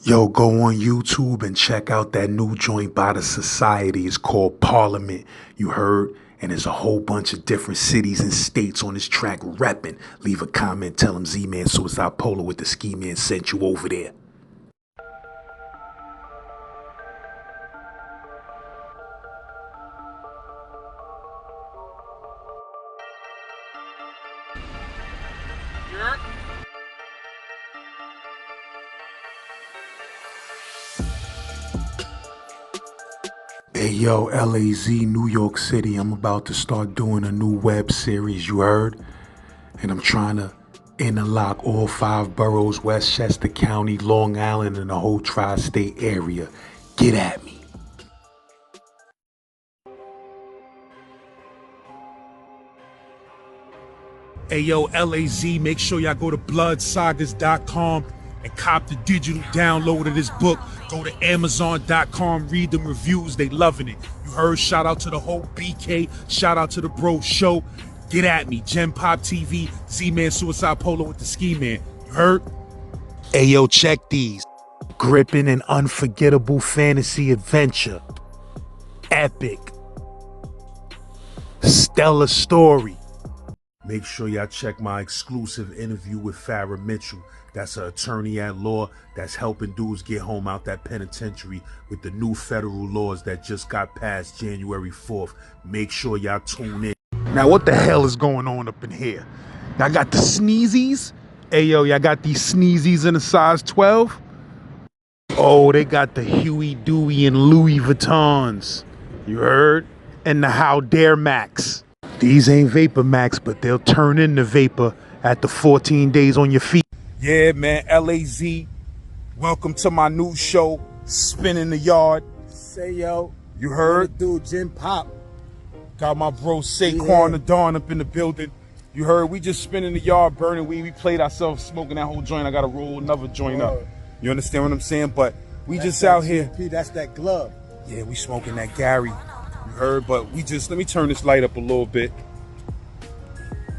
Yo, go on YouTube and check out that new joint by the Society. It's called Parliament. You heard? And there's a whole bunch of different cities and states on this track repping. Leave a comment, tell them Z-Man Suicide Polo with the Ski Man sent you over there. Hey yo, LAZ, New York City. I'm about to start doing a new web series, you heard? And I'm trying to interlock all 5 boroughs, Westchester County, Long Island, and the whole tri-state area. Get at me. Hey yo, LAZ, make sure y'all go to bloodsagas.com and cop the digital download of this book. Go to amazon.com, read them reviews, they loving it. You heard? Shout out to the whole BK, shout out to the Bro Show. Get at me, Gen Pop TV, Z-Man Suicide Polo with the Ski Man. You heard? Hey yo, check these. Gripping and unforgettable fantasy adventure. Epic. Stellar story. Make sure y'all check my exclusive interview with Farrah Mitchell. That's an attorney at law that's helping dudes get home out that penitentiary with the new federal laws that just got passed January 4th. Make sure y'all tune in. Now what the hell is going on up in here? Y'all got the sneezies? Hey yo, y'all got these sneezies in a size 12? Oh, they got the Huey, Dewey, and Louis Vuittons. You heard? And the How Dare Max. These ain't Vapor Max, but they'll turn into Vapor at the 14 days on your feet. Yeah, man, LAZ, welcome to my new show, Spinning the Yard. Say yo, You heard? what it do, Gen Pop. Got my bro Sequan the Dawn up in the building. You heard? We just spinning the yard, burning weed. We played ourselves smoking that whole joint. I gotta roll another joint up. You understand what I'm saying? But we That's just that out here. GP, that's that glove. Yeah, we smoking that Gary. You heard? But we just, let me turn this light up a little bit.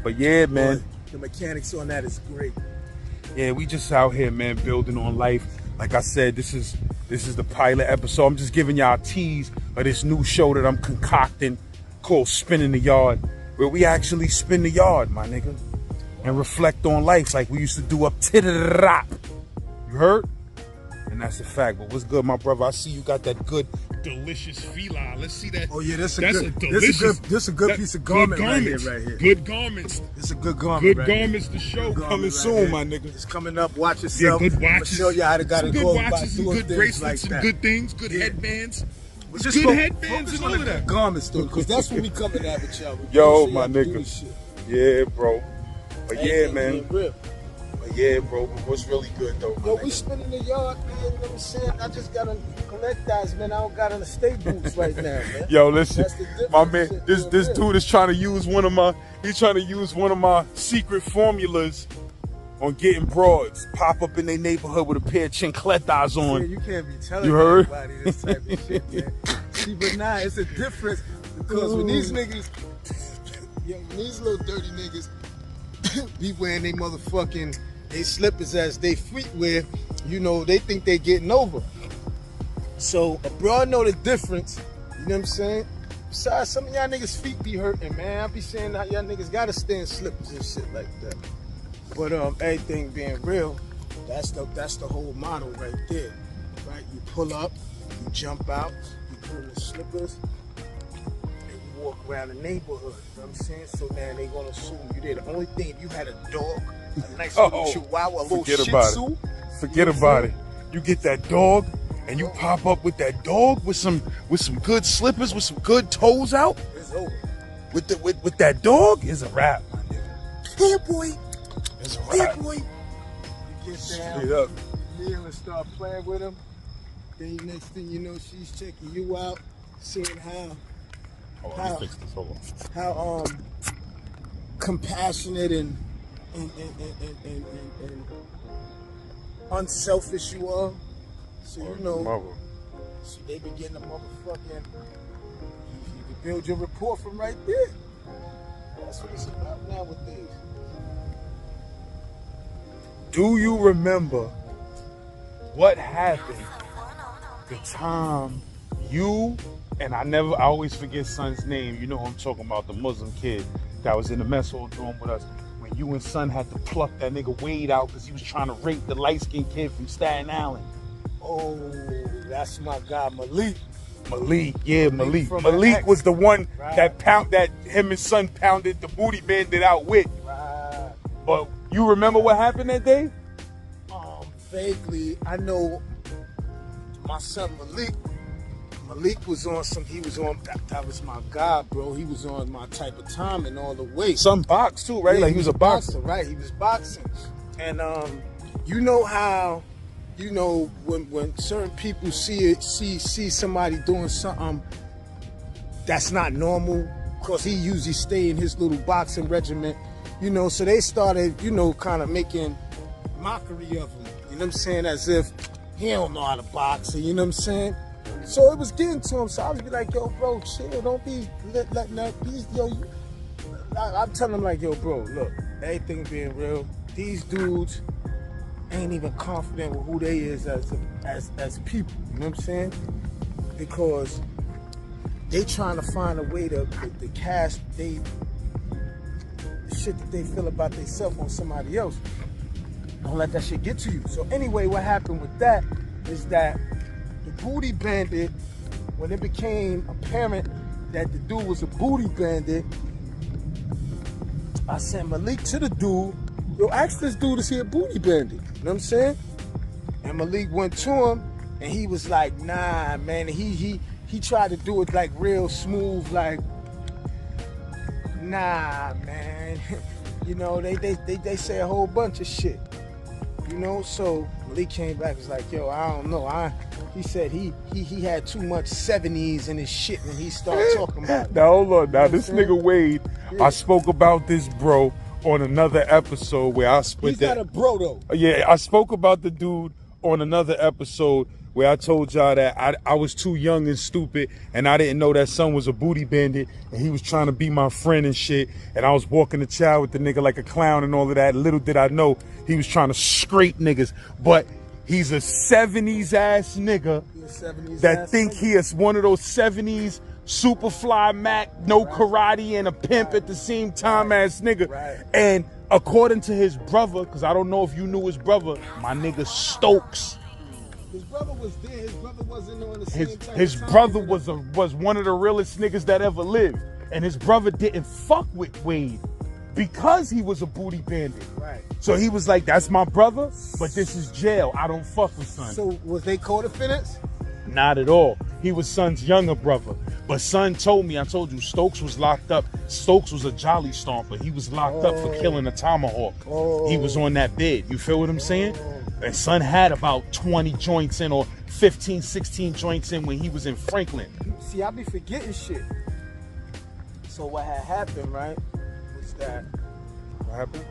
But yeah, man. Boy, the mechanics on that is great. Yeah, we just out here, man, building on life. Like I said, this is the pilot episode. I'm just giving y'all a tease of this new show that I'm concocting called Spinning the Yard, where we actually spin the yard, my nigga, and reflect on life like we used to do up to the rap. You heard? And that's a fact. But what's good, my brother? I see you got that good, delicious feline. Let's see that. Oh yeah, this That's a delicious. good piece of garment right here, Good garments. It's a good garment. Good right garments. The show coming soon, my nigga. It's coming up. Watch Yeah, yourself. good I'm gonna watches. show you how to gotta Some good go watches, about some doing good things bracelets, like some that. good things, good Yeah. headbands. But just good fo- headbands focus and on all the of that. garments though, because that's what we coming at with y'all. We Yo, show my y'all how to do nigga. this shit. Yeah, bro. But yeah, Everything man. being real. But yeah, bro. But what's really good though, my Yo, we nigga? spinning the yard, man. You know what I'm saying? I just got to collect guys, man. I don't got on the state boots right now, man. Yo, listen, That's the difference. my man. Shit This being real. dude is trying to use one of my. He's trying to use one of my secret formulas on getting broads. Pop up in their neighborhood with a pair of chancletas Yeah, on. you can't be telling You heard? everybody this type of shit, man. See, but nah, it's a difference because when these niggas, when these little dirty niggas be wearing they motherfucking they slippers as they feet wear, you know, they think they getting over. So abroad know the difference. You know what I'm saying? Besides, some of y'all niggas feet be hurting, man. I be saying that y'all niggas gotta stay in slippers and shit like that. But everything being real, that's the whole model right there. Right? You pull up, you jump out, you put on the slippers, and you walk around the neighborhood. You know what I'm saying? So now they gonna assume you there. The only thing, if you had a dog, a nice little chihuahua, a little Forget shih about tzu, it. Forget about it. You get that dog, and you pop up with that dog with some good slippers, with some good toes out. it's over. With that dog is a wrap, my nigga. Here, boy. It's a Here, wrap. boy. You get Straight down, up. kneel and start playing with him. Then next thing you know, she's checking you out, seeing how compassionate and unselfish you are. So you know, so they be getting a motherfucking. You can build your rapport from right there. That's what it's about nowadays. Do you remember what happened the time you and I always forget son's name. You know who I'm talking about, the Muslim kid that was in the mess hall dorm with us. When you and son had to pluck that nigga Wade out because he was trying to rape the light-skinned kid from Staten Island. Oh, that's my guy Malik. Malik was the one that him and son pounded the booty bandit out with. Right. But you remember what happened that day? Vaguely, I know my son Malik was on that was my guy, bro. He was on my type of time and all the way. Some box too, right? Yeah, like he was a boxer. Right, he was boxing. And you know how, you know, when certain people see somebody doing something that's not normal, because he usually stay in his little boxing regiment, you know, so they started, you know, kind of making mockery of him, you know what I'm saying, as if he don't know how to box, you know what I'm saying? So it was getting to him, so I was be like, yo, bro, chill, don't be letting up these, yo, I'm telling him like, yo, bro, look, everything being real, these dudes ain't even confident with who they is as people, you know what I'm saying? Because they trying to find a way to cast the shit that they feel about themselves on somebody else. Don't let that shit get to you. So anyway, what happened with that is that the booty bandit, when it became apparent that the dude was a booty bandit, I sent Malik to the dude. Yo, ask this dude is he a booty bandit? You know what I'm saying? And Malik went to him, and he was like, nah, man. He tried to do it like real smooth, like, nah, man. You know, they say a whole bunch of shit. You know, so Malik came back and was like, yo, I don't know. He said he had too much 70s in his shit when he started talking about it. Now hold on, now this nigga Wade, yeah. I spoke about this bro on another episode where I split He's not a bro though. Yeah, I spoke about the dude on another episode where I told y'all that I was too young and stupid and I didn't know that son was a booty bandit and he was trying to be my friend and shit, and I was walking the child with the nigga like a clown and all of that. Little did I know he was trying to scrape niggas, but he's a 70s ass nigga that think he is one of those 70s Superfly Mac, no karate and a pimp at the same time ass nigga. Right. And according to his brother, because I don't know if you knew his brother, my nigga Stokes. His brother was there. His brother wasn't on the same time. His brother was one of the realest niggas that ever lived. And his brother didn't fuck with Wade because he was a booty bandit. Right. So he was like, that's my brother, but this is jail. I don't fuck with son. So was they co-defendants? Not at all. He was son's younger brother. But son told me, I told you, Stokes was locked up. Stokes was a jolly stomper. He was locked up for killing a tomahawk. He was on that bed. You feel what I'm saying? And son had about 20 joints in, or 15, 16 joints in when he was in Franklin. See, I be forgetting shit. So what had happened, right, was that... What happened?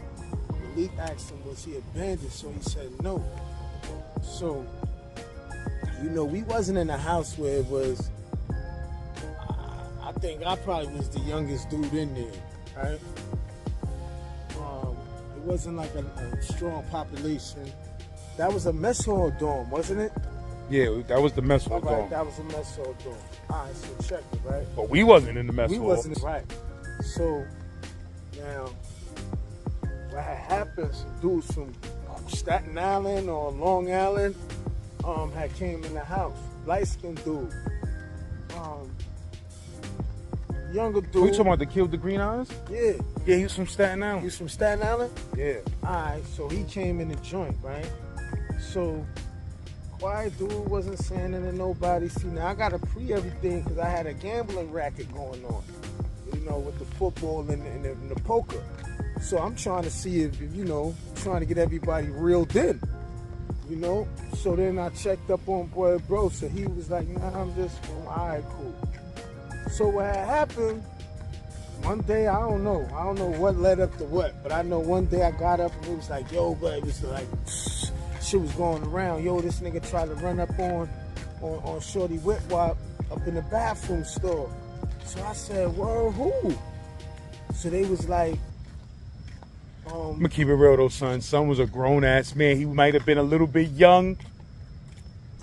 Malik asked him, was he a bandit? So he said no. So, you know, we wasn't in a house where it was... I think I probably was the youngest dude in there, right? It wasn't like a strong population. That was a mess hall dorm, wasn't it? Yeah, that was the mess hall dorm. Right, that was a mess hall dorm. All right, so check it, right? But we wasn't in the mess hall. We wasn't, right. So, now, what had happened, some dudes from Staten Island or Long Island had came in the house. Light-skinned dude. Younger dude. We talking about the killed the Green Eyes? Yeah. Yeah, he was from Staten Island. He was from Staten Island? Yeah. Alright, so he came in the joint, right? So, quiet dude, wasn't saying anything to nobody. See, now I got to everything because I had a gambling racket going on, you know, with the football and the poker. So I'm trying to see if, you know, trying to get everybody reeled in, you know? So then I checked up on boy bro, so he was like, nah, I'm just, alright, cool. So what had happened, one day, I don't know what led up to what, but I know one day I got up and it was like, yo, but it was like, shit was going around. Yo, this nigga tried to run up on Shorty Whitwap up in the bathroom store. So I said, well, who? So they was like, I'm gonna keep it real though, son. Son was a grown ass man. He might have been a little bit young,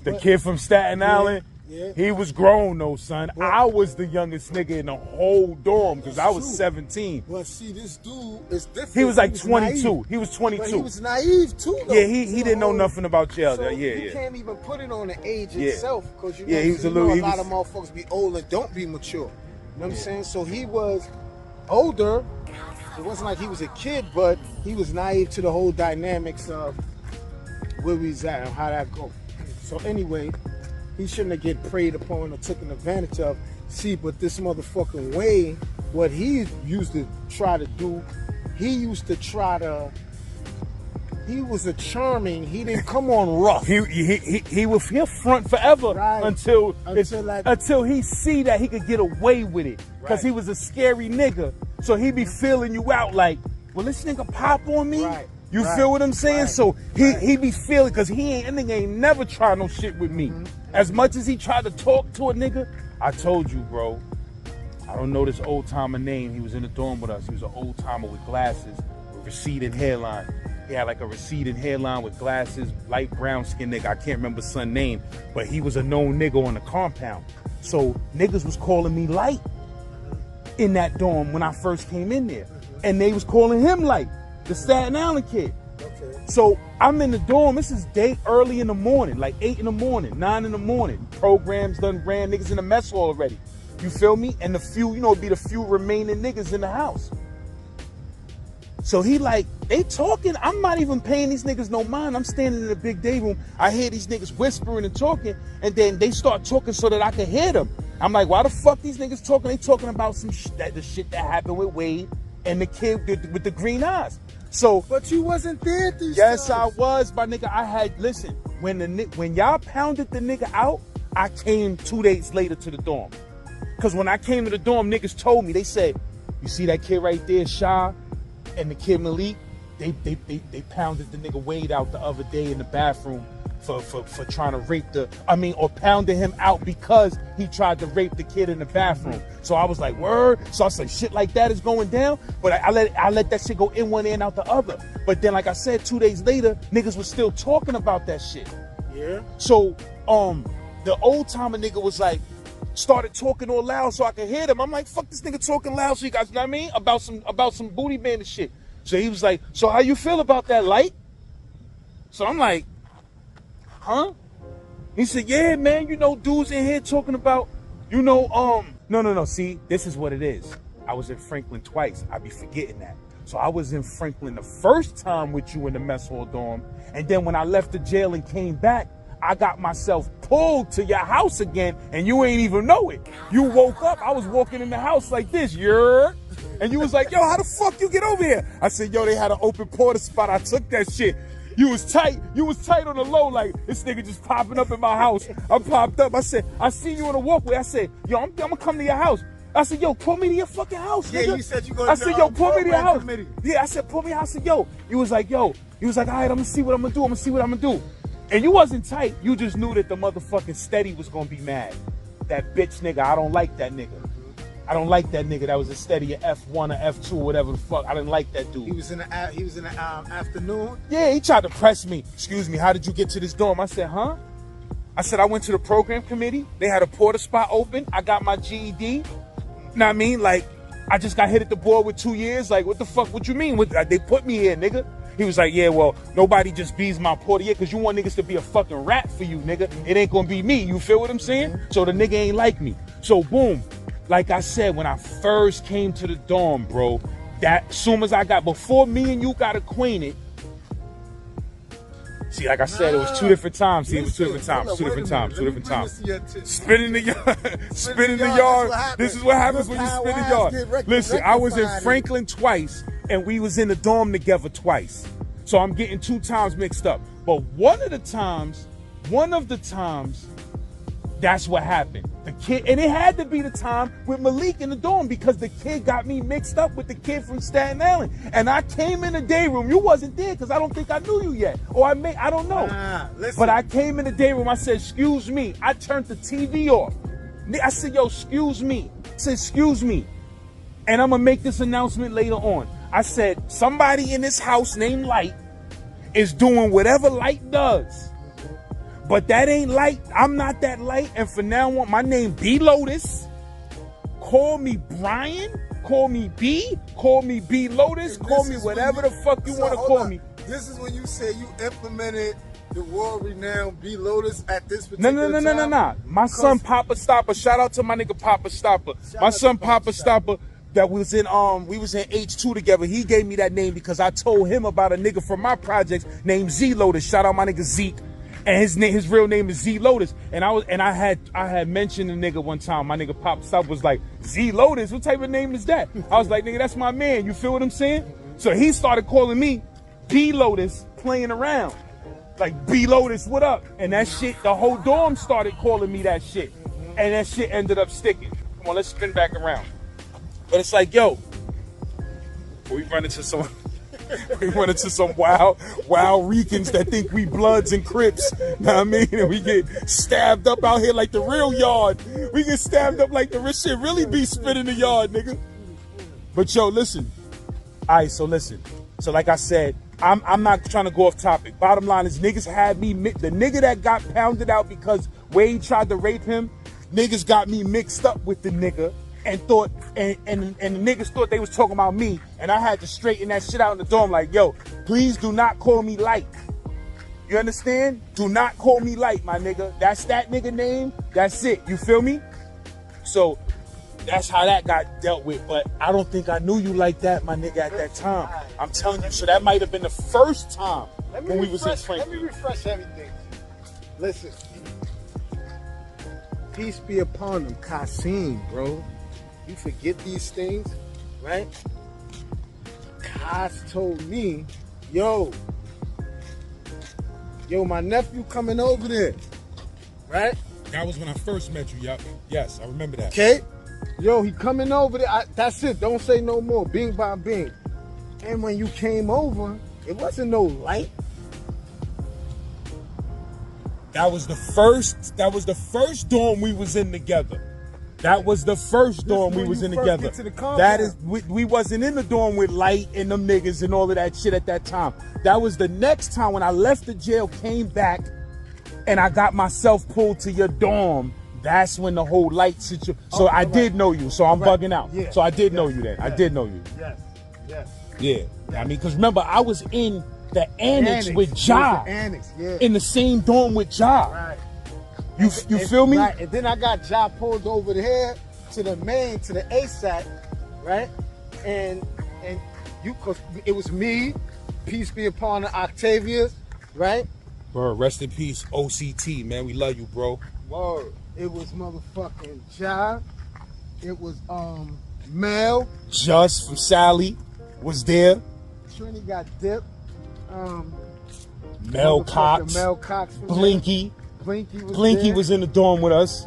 The kid from Staten Island. Yeah. He was grown though, son. I was the youngest nigga in the whole dorm because I was 17. But see, this dude is different. He was like 22. Naive. He was 22. But he was naive too, though. Yeah, he didn't know nothing about jail. So Yeah. you can't even put it on the age Yeah. itself because you know, Yeah, he was a little. a He lot was, of motherfuckers be old and don't be mature. You know what I'm saying? So he was older. It wasn't like he was a kid, but he was naive to the whole dynamics of where we was at and how that go. So anyway, he shouldn't have get preyed upon or taken advantage of. See, but this motherfucking way, what he used to try to do, he was a charming, he didn't come on rough. He'll front forever until he see that he could get away with it. Cause he was a scary nigga. So he be feeling you out like, well, this nigga pop on me. You feel what I'm saying? So he be feeling, cause that nigga ain't never tried no shit with me. As much as he tried to talk to a nigga, I told you, bro. I don't know this old timer name. He was in the dorm with us. He was an old timer with glasses, with receding hairline. He had like a receding hairline with glasses, light brown skin nigga. I can't remember son name, but he was a known nigga on the compound. So niggas was calling me Light in that dorm when I first came in there. And they was calling him Light, the Staten Island kid. So I'm in the dorm. This is day early in the morning, like 8 in the morning, 9 in the morning. Programs done ran, niggas in the mess hall already. You feel me? And the few, it'd be the few remaining niggas in the house. So he like, they talking. I'm not even paying these niggas no mind. I'm standing in the big day room. I hear these niggas whispering and talking, and then they start talking so that I can hear them. I'm like, why the fuck these niggas talking? They talking about some the shit that happened with Wade and the kid with the green eyes. So, but you wasn't there at these Yes, times. I was, my nigga. I had, listen, when y'all pounded the nigga out, I came 2 days later to the dorm. Cause when I came to the dorm, niggas told me, they said, you see that kid right there, Shah, and the kid Malik, they pounded the nigga Wade out the other day in the bathroom for trying to rape or pounded him out because he tried to rape the kid in the bathroom. So I was like, word. So I said, shit like that is going down. But I let that shit go in one ear and out the other. But then, like I said, 2 days later, niggas was still talking about that shit. Yeah. So the old timer nigga was like, started talking all loud so I could hear them. I'm like, fuck this nigga talking loud so you guys, you know what I mean? About some booty bandit shit. So he was like, so how you feel about that, Light? So I'm like, huh? He said, yeah, man, dudes in here talking about, no. See, this is what it is. I was in Franklin twice. I be forgetting that. So I was in Franklin the first time with you in the mess hall dorm. And then when I left the jail and came back, I got myself pulled to your house again, and you ain't even know it. You woke up, I was walking in the house like this, and you was like, yo, how the fuck you get over here? I said, yo, they had an open porta spot. I took that shit. You was tight on the low, like this nigga just popping up in my house. I popped up. I said, I see you on the walkway. I said, yo, I'm gonna come to your house. I said, yo, pull me to your fucking house, nigga. Yeah, you said you gonna I said, yo, pull me to your house. Committee. Yeah, I said, pull me to your house. I said, yo. He was like, all right, I'm gonna see what I'm gonna do. And you wasn't tight. You just knew that the motherfucking Steady was gonna be mad. That bitch nigga, I don't like that nigga. I don't like that nigga that was a Steady, a F1 or F2 or whatever the fuck. I didn't like that dude. He was in the afternoon. Yeah, he tried to press me. Excuse me, how did you get to this dorm? I said, huh? I said, I went to the program committee. They had a porta spot open. I got my GED. Know what I mean? Like, I just got hit at the board with 2 years. Like, what the fuck? What you mean? They put me here, nigga. He was like, yeah, well, nobody just bees my porta because you want niggas to be a fucking rat for you, nigga. It ain't gonna be me. You feel what I'm saying? So the nigga ain't like me. So boom. Like I said, when I first came to the dorm, bro, that soon as before me and you got acquainted, see, like I said, it was 2 different times. See, it was 2 different times, 2 different times. Spinning the yard. This is what happens when you spin the yard. Listen, I was in Franklin twice, and we was in the dorm together twice. So I'm getting 2 times mixed up. But one of the times, that's what happened. The kid, and it had to be the time with Malik in the dorm because the kid got me mixed up with the kid from Staten Island. And I came in the day room. You wasn't there because I don't think I knew you yet. Or I don't know. But I came in the day room. I said, excuse me. I turned the TV off. I said, yo, excuse me. I said, excuse me. And I'm going to make this announcement later on. I said, somebody in this house named Light is doing whatever Light does. But that ain't light. I'm not that light. And for now on, my name B Lotus. Call me Brian. Call me B. Call me B Lotus. Call me whatever the fuck you want to call me. This is when you say you implemented the world-renowned B Lotus at this particular time? No. My son Papa Stopper. Shout out to my nigga Papa Stopper. My son Papa Stopper. That was in we was in H2 together. He gave me that name because I told him about a nigga from my projects named Z Lotus. Shout out my nigga Zeke. And his real name is Z Lotus. And I had mentioned a nigga one time. My nigga Pop Stop was like, Z Lotus, what type of name is that? I was like, nigga, that's my man. You feel what I'm saying? So he started calling me B Lotus, playing around. Like, B Lotus, what up? And that shit, the whole dorm started calling me that shit. And that shit ended up sticking. Come on, let's spin back around. But it's like, yo, we run into some wild Ricans that think we Bloods and Crips. Know what I mean? And we get stabbed up out here like the real yard. We get stabbed up like the real shit really be spit in the yard, nigga. But yo, listen. All right, so listen. So like I said, I'm not trying to go off topic. Bottom line is niggas had me, the nigga that got pounded out because Wade tried to rape him, niggas got me mixed up with the nigga. And thought, and the niggas thought they was talking about me, and I had to straighten that shit out in the dorm. Like, yo, please do not call me Light. You understand? Do not call me Light, my nigga. That's that nigga name. That's it. You feel me? So that's how that got dealt with. But I don't think I knew you like that, my nigga, at that time. I'm telling you. So that might have been the first time when we was in Franklin. Let me refresh everything. Listen. Peace be upon them, Kasim, bro. You forget these things, right? Kaz told me, yo, my nephew coming over there, right? That was when I first met you, yup. Yes, I remember that. Okay? Yo, he coming over there. That's it. Don't say no more. Bing, bang, bing. And when you came over, it wasn't no Light. That was the first dorm we was in together. That was the first dorm we was in together. That is, we wasn't in the dorm with Light and them niggas and all of that shit at that time. That was the next time when I left the jail, came back, and I got myself pulled to your dorm. That's when the whole Light situation. So I did know you. So I'm bugging out. Yeah. So I did know you then. I did know you. Yes. Yeah. I mean, because remember, I was in the annex with Ja. In the same dorm with Ja. Right. You feel me? Right, and then I got Ja pulled over here to the main, to the ASAC, right? And you, cause it was me, peace be upon Octavius, right? Bro, rest in peace, OCT, man. We love you, bro. Word. It was motherfucking Ja. It was Mel. Just from Sally was there. Trini got dipped. Mel Cox. Blinky. Blinky was in the dorm with us.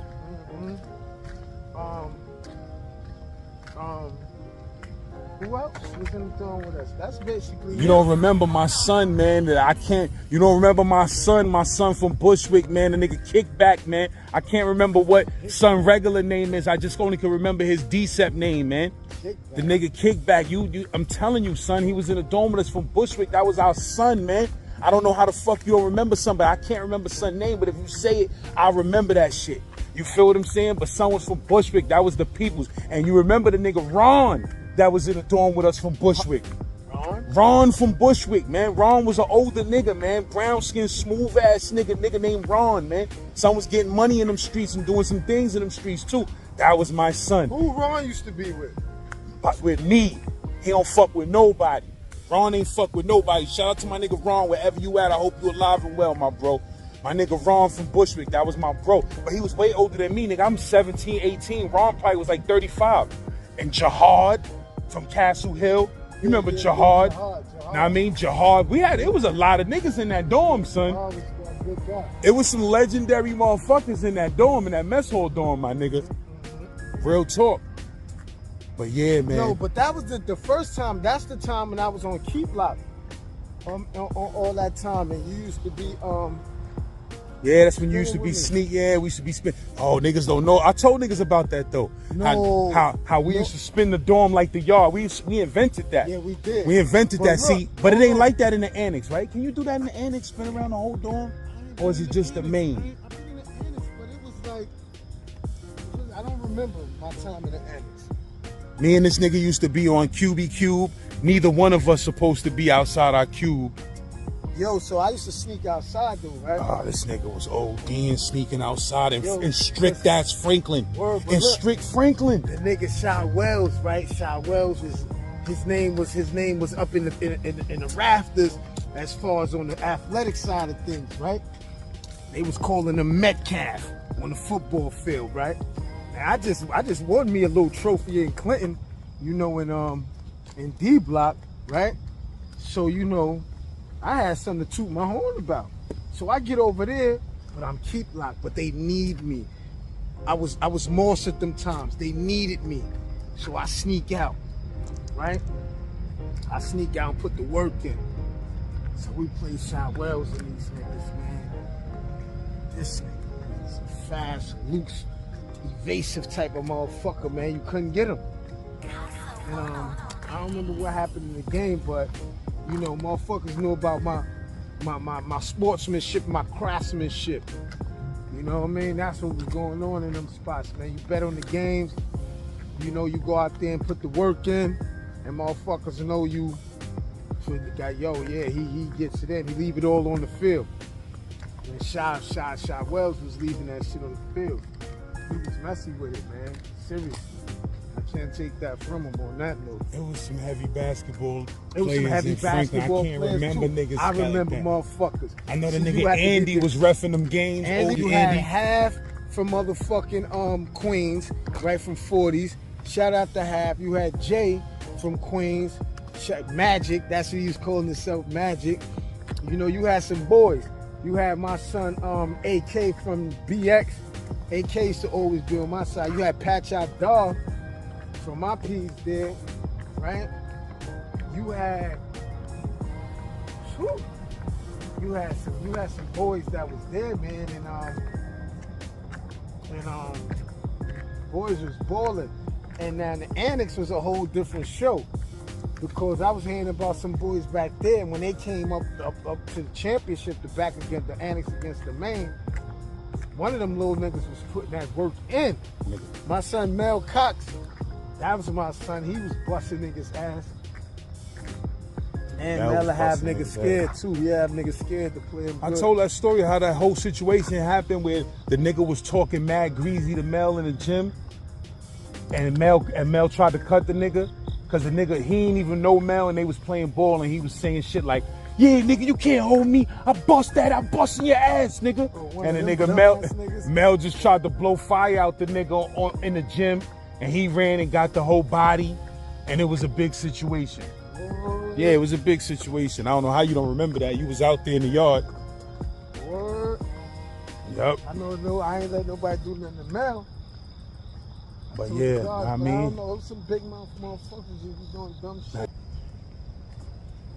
Who else was in the dorm with us? That's basically. You don't remember my son, man. That I can't. You don't remember my son from Bushwick, man. The nigga Kickback, man. I can't remember what son regular name is. I just only can remember his DCEP name, man. The nigga Kickback. You. I'm telling you, son. He was in the dorm with us from Bushwick. That was our son, man. I don't know how the fuck you don't remember somebody. I can't remember son's name, but if you say it, I'll remember that shit. You feel what I'm saying? But son was from Bushwick. That was the people's. And you remember the nigga Ron that was in the dorm with us from Bushwick. Ron from Bushwick, man. Ron was an older nigga, man. Brown skin, smooth ass nigga named Ron, man. Son was getting money in them streets and doing some things in them streets too. That was my son. Who Ron used to be with? But with me. He don't fuck with nobody. Ron ain't fuck with nobody. Shout out to my nigga Ron, wherever you at. I hope you alive and well, my bro. My nigga Ron from Bushwick, that was my bro. But he was way older than me, nigga. I'm 17, 18. Ron probably was like 35. And Jihad from Castle Hill. You remember Jihad? Know what I mean? Jihad. It was a lot of niggas in that dorm, son. It was some legendary motherfuckers in that dorm, in that mess hall dorm, my nigga. Real talk. But yeah, man. No, but that was the first time. That's the time when I was on Keep Lock. On all that time, and you used to be Yeah, that's when you used to be sneak. Yeah, we used to be spin. Oh, niggas don't know. I told niggas about that though. No. How we used to spin the dorm like the yard. We invented that. Yeah, we did. We invented that. See, but it ain't like that in the annex, right? Can you do that in the annex? Spin around the whole dorm? I ain't Or is it just the main? I mean, in the annex, but it was like, I don't remember my time in the annex. Me and this nigga used to be on QB Cube. Neither one of us supposed to be outside our cube. Yo, so I used to sneak outside though, right? Ah, this nigga was ODing, sneaking outside in strict listen. ass Franklin. Word, but In look. strict Franklin. The nigga Shy Wells, right? Shy Wells was his name was up in the rafters as far as on the athletic side of things, right? They was calling him Metcalf on the football field, right? Now I just won me a little trophy in Clinton, you know, in D Block, right? So you know, I had something to toot my horn about. So I get over there, but I'm keep locked, but they need me. I was Morse at them times. They needed me. So I sneak out, right? I sneak out and put the work in. So we play Shy Wells and these niggas, man. This nigga is a fast, loose, evasive type of motherfucker, man. You couldn't get him. And I don't remember what happened in the game, but you know, motherfuckers knew about my sportsmanship, my craftsmanship. You know what I mean? That's what was going on in them spots, man. You bet on the games. You know, you go out there and put the work in, and motherfuckers know you. So the guy, yo, yeah, he gets it in. He leave it all on the field. And Shy Wells was leaving that shit on the field. He was messy with it, man. Seriously. I can't take that from him on that note. It was some heavy basketball It was some players heavy in Franklin. basketball I can't players remember too. niggas. I remember like that. motherfuckers. I know the So you nigga had to Andy get was reffing them games. Andy, Old you had Andy. half from motherfucking Queens, right from 40s. Shout out to half. You had Jay from Queens. Magic, that's what he was calling himself, Magic. You know, you had some boys. You had my son AK from BX. AK used to always be on my side. You had Patch Out Dog from my piece there, right? You had whew, you had some boys that was there, man, and boys was balling. And now the annex was a whole different show. Because I was hearing about some boys back there, and when they came up to the championship, the back against the annex against the main, one of them little niggas was putting that work in. My son Mel Cox, that was my son. He was busting niggas ass. And Mel have niggas scared too. Yeah, have niggas scared to play him. I good. told that story how that whole situation happened where the nigga was talking mad greasy to Mel in the gym, and Mel tried to cut the nigga. Cause the nigga, he ain't even know Mel, and they was playing ball, and he was saying shit like, yeah, nigga, you can't hold me. I busting your ass, nigga. And the nigga Mel just tried to blow fire out the nigga in the gym, and he ran and got the whole body, and it was a big situation. Word. Yeah, it was a big situation. I don't know how you don't remember that. You was out there in the yard. Word. Yup. I know I ain't let nobody do nothing to Mel. But So yeah, God, I but I don't mean. know, it was some big mouth motherfuckers who be doing dumb shit.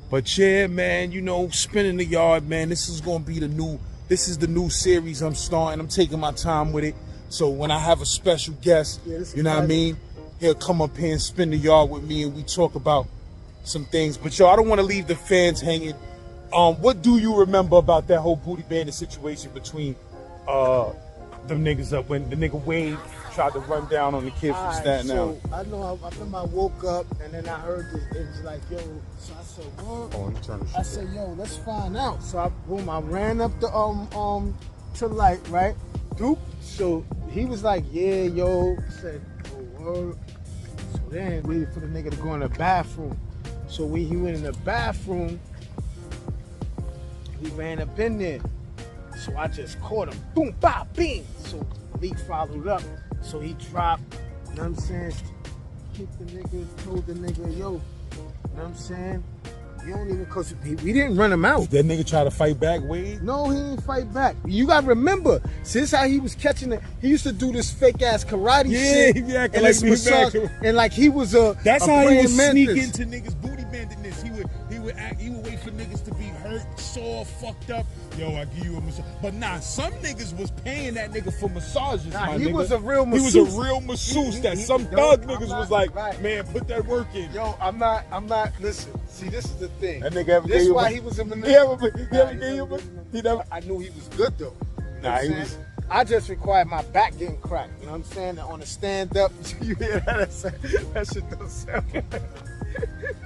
But yeah, man, you know, spinning the yard, man. This is the new series I'm starting. I'm taking my time with it. So when I have a special guest, you know what I mean, he'll come up here and spin the yard with me, and we talk about some things. But yo, I don't want to leave the fans hanging. What do you remember about that whole Booty Bandit situation between them niggas up when the nigga Wade tried to run down on the kid from Staten Island? So I know I remember I woke up and then I heard it was like, yo, so I said, what? I said, yo, let's find out. So I ran up to light, right? Doop. So he was like, yeah, yo. I said, oh, word. So then waited for the nigga to go in the bathroom. So when he went in the bathroom, he ran up in there. So I just caught him. Boom, bop, bing. So Malik followed up. So he dropped, you know what I'm saying? Kicked the nigga, told the nigga, yo, you know what I'm saying? You don't even, cause we didn't run him out. Did that nigga try to fight back, Wade? No, he didn't fight back. You gotta remember, since how he was catching it, he used to do this fake ass karate shit. Yeah, he acting and like this he massage, back. and like he was a That's a how he praying was mantis. sneaking to niggas booty banditness. He would he would wait for niggas to be hurt, sore, fucked up. Yo, I give you a massage. But nah, some niggas was paying that nigga for massages. Nah, my he nigga. was a real masseuse. He was a real masseuse that some thug niggas was like, right. man, put that work in. Yo, I'm not, listen, see, this is the thing. That nigga ever This gave you why a- he was in the He ever gave you a- he never. I knew he was good though. You know Nah, what he I'm was. saying? I just required my back getting cracked. You know what I'm saying? On a stand up, you hear that? That shit don't sound good.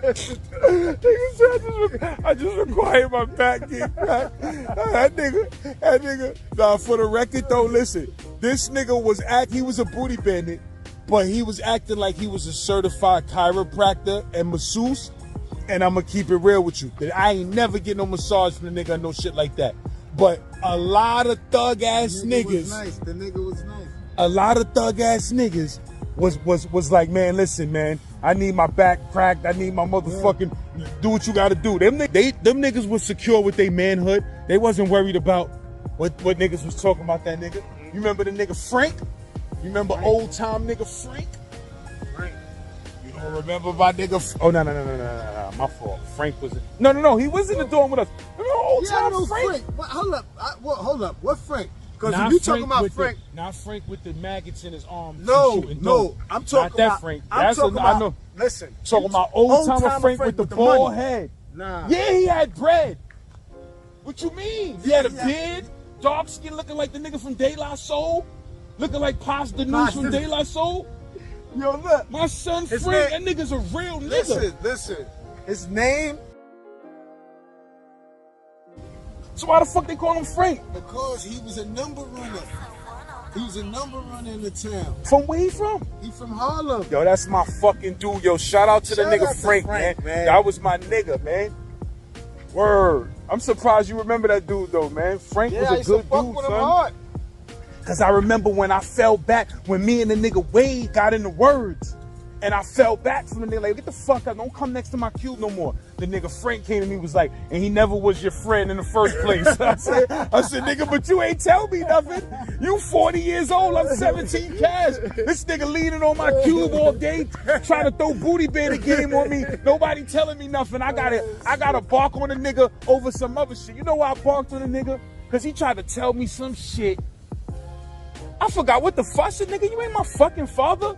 Nigga said, I just required my back get cracked. That nigga. Nah, for the record though, listen. This nigga he was a booty bandit, but he was acting like he was a certified chiropractor and masseuse. And I'ma keep it real with you. I ain't never get no massage from the nigga, no shit like that. But a lot of thug ass niggas. The nigga was nice. A lot of thug ass niggas was like, man, listen, man, I need my back cracked. I need my motherfucking do what you gotta do. Them niggas was secure with their manhood. They wasn't worried about what niggas was talking about that nigga. You remember the nigga Frank? You remember old time nigga Frank? Frank. You don't remember my nigga? Oh no, my fault. Frank was no. He was in the dorm with us. Remember old time Frank? What, hold up. What Frank? Because Not you talking about with Frank. Not Frank with the maggots in his arms. No. I'm talking not that about Frank. I'm talking about. I know. Listen. Talking about old timer Frank with the bald money. head. Nah. Yeah, he had bread. What you mean? He had a beard, dark skin, looking like the nigga from De La Soul, looking like Paz the News from De La Soul. Yo, look. My son His Frank, name- that nigga's a real nigga. Listen. His name. So why the fuck they call him Frank? Because he was a number runner. He was a number runner in the town. From where he from? He from Harlem. Yo, that's my fucking dude. Yo, shout out to the Shout nigga out to Frank, Frank, man. man. That was my nigga, man. Word. I'm surprised you remember that dude though, man. Frank Yeah, I was a used to good fuck dude, with him son. hard. Cause I remember when I fell back, when me and the nigga Wade got in the words, and I fell back from the nigga like, get the fuck up, don't come next to my cube no more. The nigga Frank came to me, was like, and he never was your friend in the first place. I said, nigga, but you ain't tell me nothing. You 40 years old, I'm 17 cash. This nigga leaning on my cube all day, trying to throw booty bandit game on me. Nobody telling me nothing. I gotta bark on a nigga over some other shit. You know why I barked on a nigga? Cause he tried to tell me some shit. I forgot what the fuck. I said, nigga, you ain't my fucking father.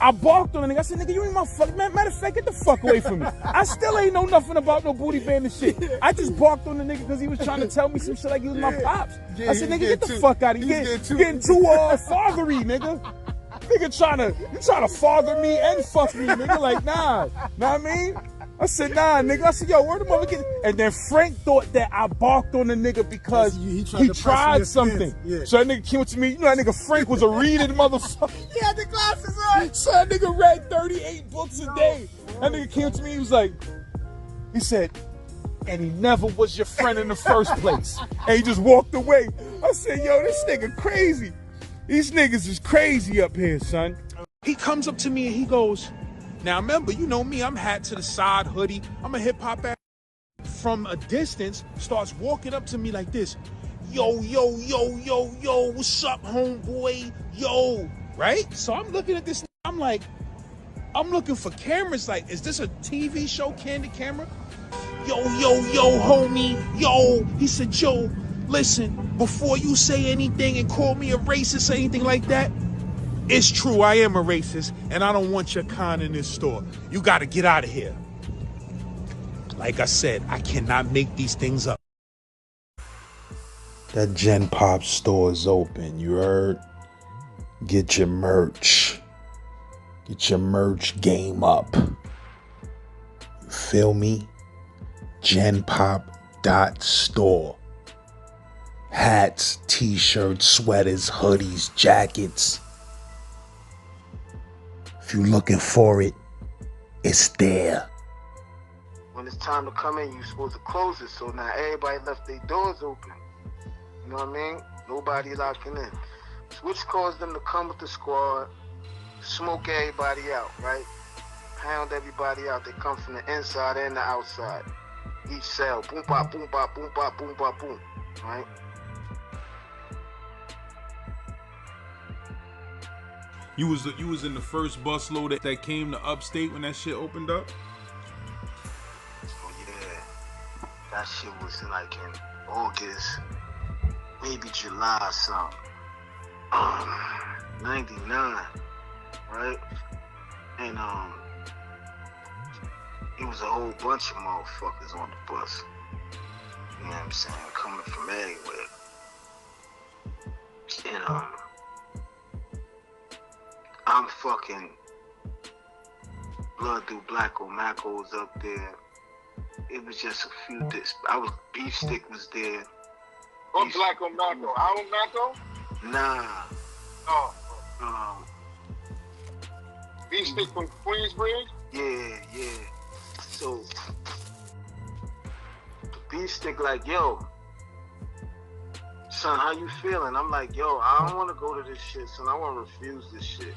I barked on the nigga. I said, nigga, you ain't my fuck. Matter of fact, get the fuck away from me. I still ain't know nothing about no booty bandit shit. I just barked on the nigga because he was trying to tell me some shit like he was my pops. Yeah, I said, nigga, he get the getting fuck out of too- here. he's Getting too fathery, nigga. Nigga trying to father me and fuck me, nigga. Like, nah. Know what I mean? I said, nah, nigga. I said, yo, where the motherfucker? And then Frank thought that I barked on the nigga because He tried he to press tried your something. skins. Yeah. So that nigga came to me. You know that nigga Frank was a reading motherfucker. He had the glasses on. So that nigga read 38 books a day. That nigga came to me, he said, and he never was your friend in the first place. And he just walked away. I said, yo, this nigga crazy. These niggas is crazy up here, son. He comes up to me and he goes, now remember, you know me, I'm hat to the side, hoodie. I'm a hip hop ass. From a distance, starts walking up to me like this. Yo, what's up, homeboy? Yo, right? So I'm looking at this, I'm looking for cameras, like, is this a TV show, candid camera? Yo, homie, yo. He said, yo, listen, before you say anything and call me a racist or anything like that, it's true, I am a racist, and I don't want your kind in this store. You gotta get out of here. Like I said, I cannot make these things up. That Gen Pop store is open, you heard? Get your merch. Get your merch game up. You feel me? genpop.store. Hats, t-shirts, sweaters, hoodies, jackets. If you're looking for it, it's there. When it's time to come in, you're supposed to close it. So now everybody left their doors open. You know what I mean? Nobody locking in. Which caused them to come with the squad, smoke everybody out, right? Pound everybody out. They come from the inside and the outside. Each cell, boom, bop, boom, bop, boom, bop, boom, bop, boom, right? You was in the first busload that came to upstate when that shit opened up? Oh yeah. that shit was like in August, maybe July or something. 99, right? And it was a whole bunch of motherfuckers on the bus. You know what I'm saying? Coming from everywhere. And I'm fucking Blood Through Black on Maco was up there. It was just a few days. Beef Stick was there. What Black on Maco? Out on Maco? Nah. Oh. Beef Stick from Queensbridge? Yeah. So the Beef Stick like, yo, son, how you feeling? I'm like, yo, I don't want to go to this shit, son. I want to refuse this shit.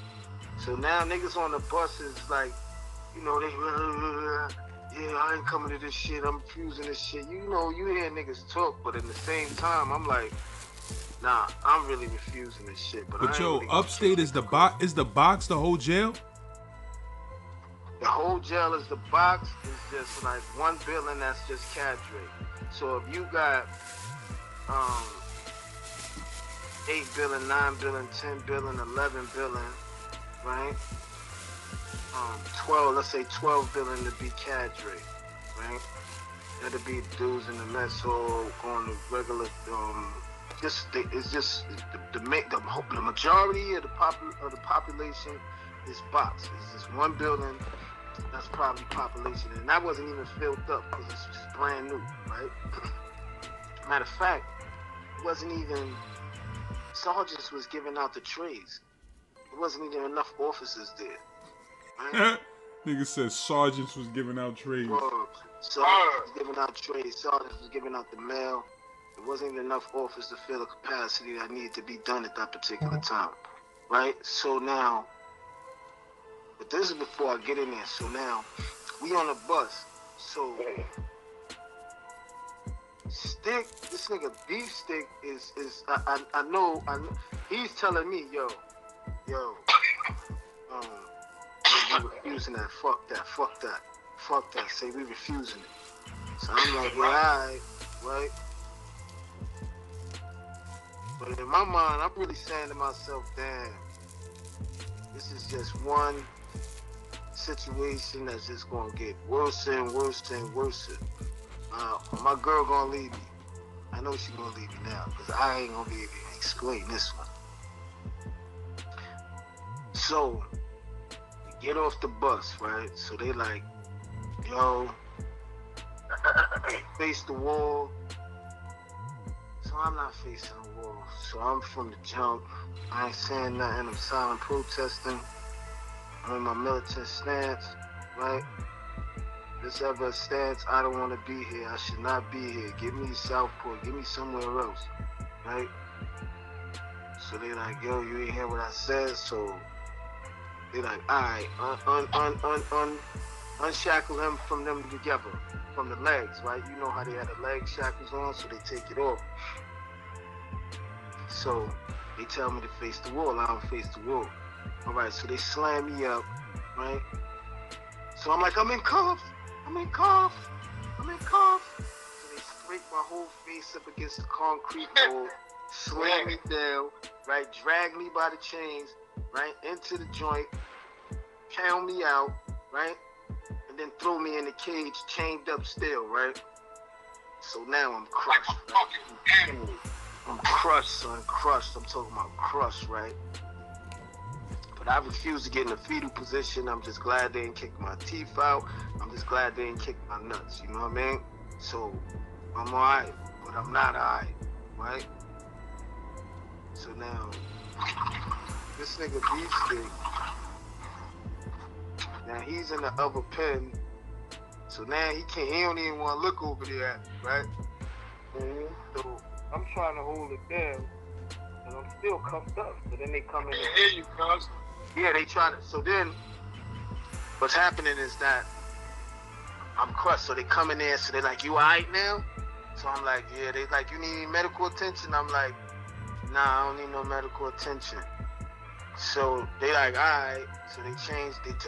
So now niggas on the buses like, you know, they, yeah, I ain't coming to this shit. I'm refusing this shit. You know, you hear niggas talk, but at the same time, I'm like, nah, I'm really refusing this shit. But yo, really upstate is the box the whole jail? The whole jail is the box. It's just like one building that's just cadre. So if you got 8 billion, 9 billion, 10 billion, 11 billion, right? 12, let's say 12 billion to be cadre, right? That'll be dudes in the mess hall going to regular, it's just the majority of the population is box. It's just one building that's probably population, and that wasn't even filled up because it's just brand new, right? Matter of fact, it wasn't even, sergeants was giving out the trays. There wasn't even enough officers there. Right? Nigga said sergeants was giving out trays. Sergeants was giving out trays. Sergeants was giving out the mail. There wasn't even enough officers to fill the capacity that needed to be done at that particular time. Right? So now, but this is before I get in there. So now, we on a bus. So, Stick, this nigga Beef Stick is I know, he's telling me, yo, we refusing that, fuck that. Say we refusing it. So I'm like, yeah, alright, right? But in my mind, I'm really saying to myself, damn, this is just one situation that's just gonna get worse and worse and worse. My girl gonna leave me. I know she gonna leave me now, because I ain't gonna be able to explain this one. So, we get off the bus, right? So they like, yo, face the wall. So I'm not facing the wall. So I'm from the jump. I ain't saying nothing. I'm silent protesting. I'm in my militant stance, right? This ever a stance, I don't want to be here. I should not be here. Give me Southport. Give me somewhere else, right? So they like, yo, you ain't hear what I said. So they like, all right, unshackle him from them together, from the legs, right? You know how they had the leg shackles on, so they take it off. So they tell me to face the wall. I don't face the wall. All right, so they slam me up, right? So I'm like, I'm in cuffs. So they scrape my whole face up against the concrete wall, slam me down, right? Drag me by the chains, right? Into the joint, pound me out, right? And then throw me in the cage, chained up still, right? So now I'm crushed, right? I'm crushed, son, crushed. I'm talking about crushed, right? But I refuse to get in a fetal position. I'm just glad they didn't kick my teeth out. I'm just glad they didn't kick my nuts. You know what I mean? So I'm alright, but I'm not alright, right? So now, this nigga Beef Stick, now he's in the other pen. So now he don't even want to look over there, right? So I'm trying to hold it down, and I'm still cuffed up. So then they come in. Here you come. Yeah, they try to. So then, what's happening is that I'm crushed. So they come in there. So they're like, "You alright now?" So I'm like, "Yeah." They like, "You need any medical attention?" I'm like, "Nah, I don't need no medical attention." So they like, "Alright." So they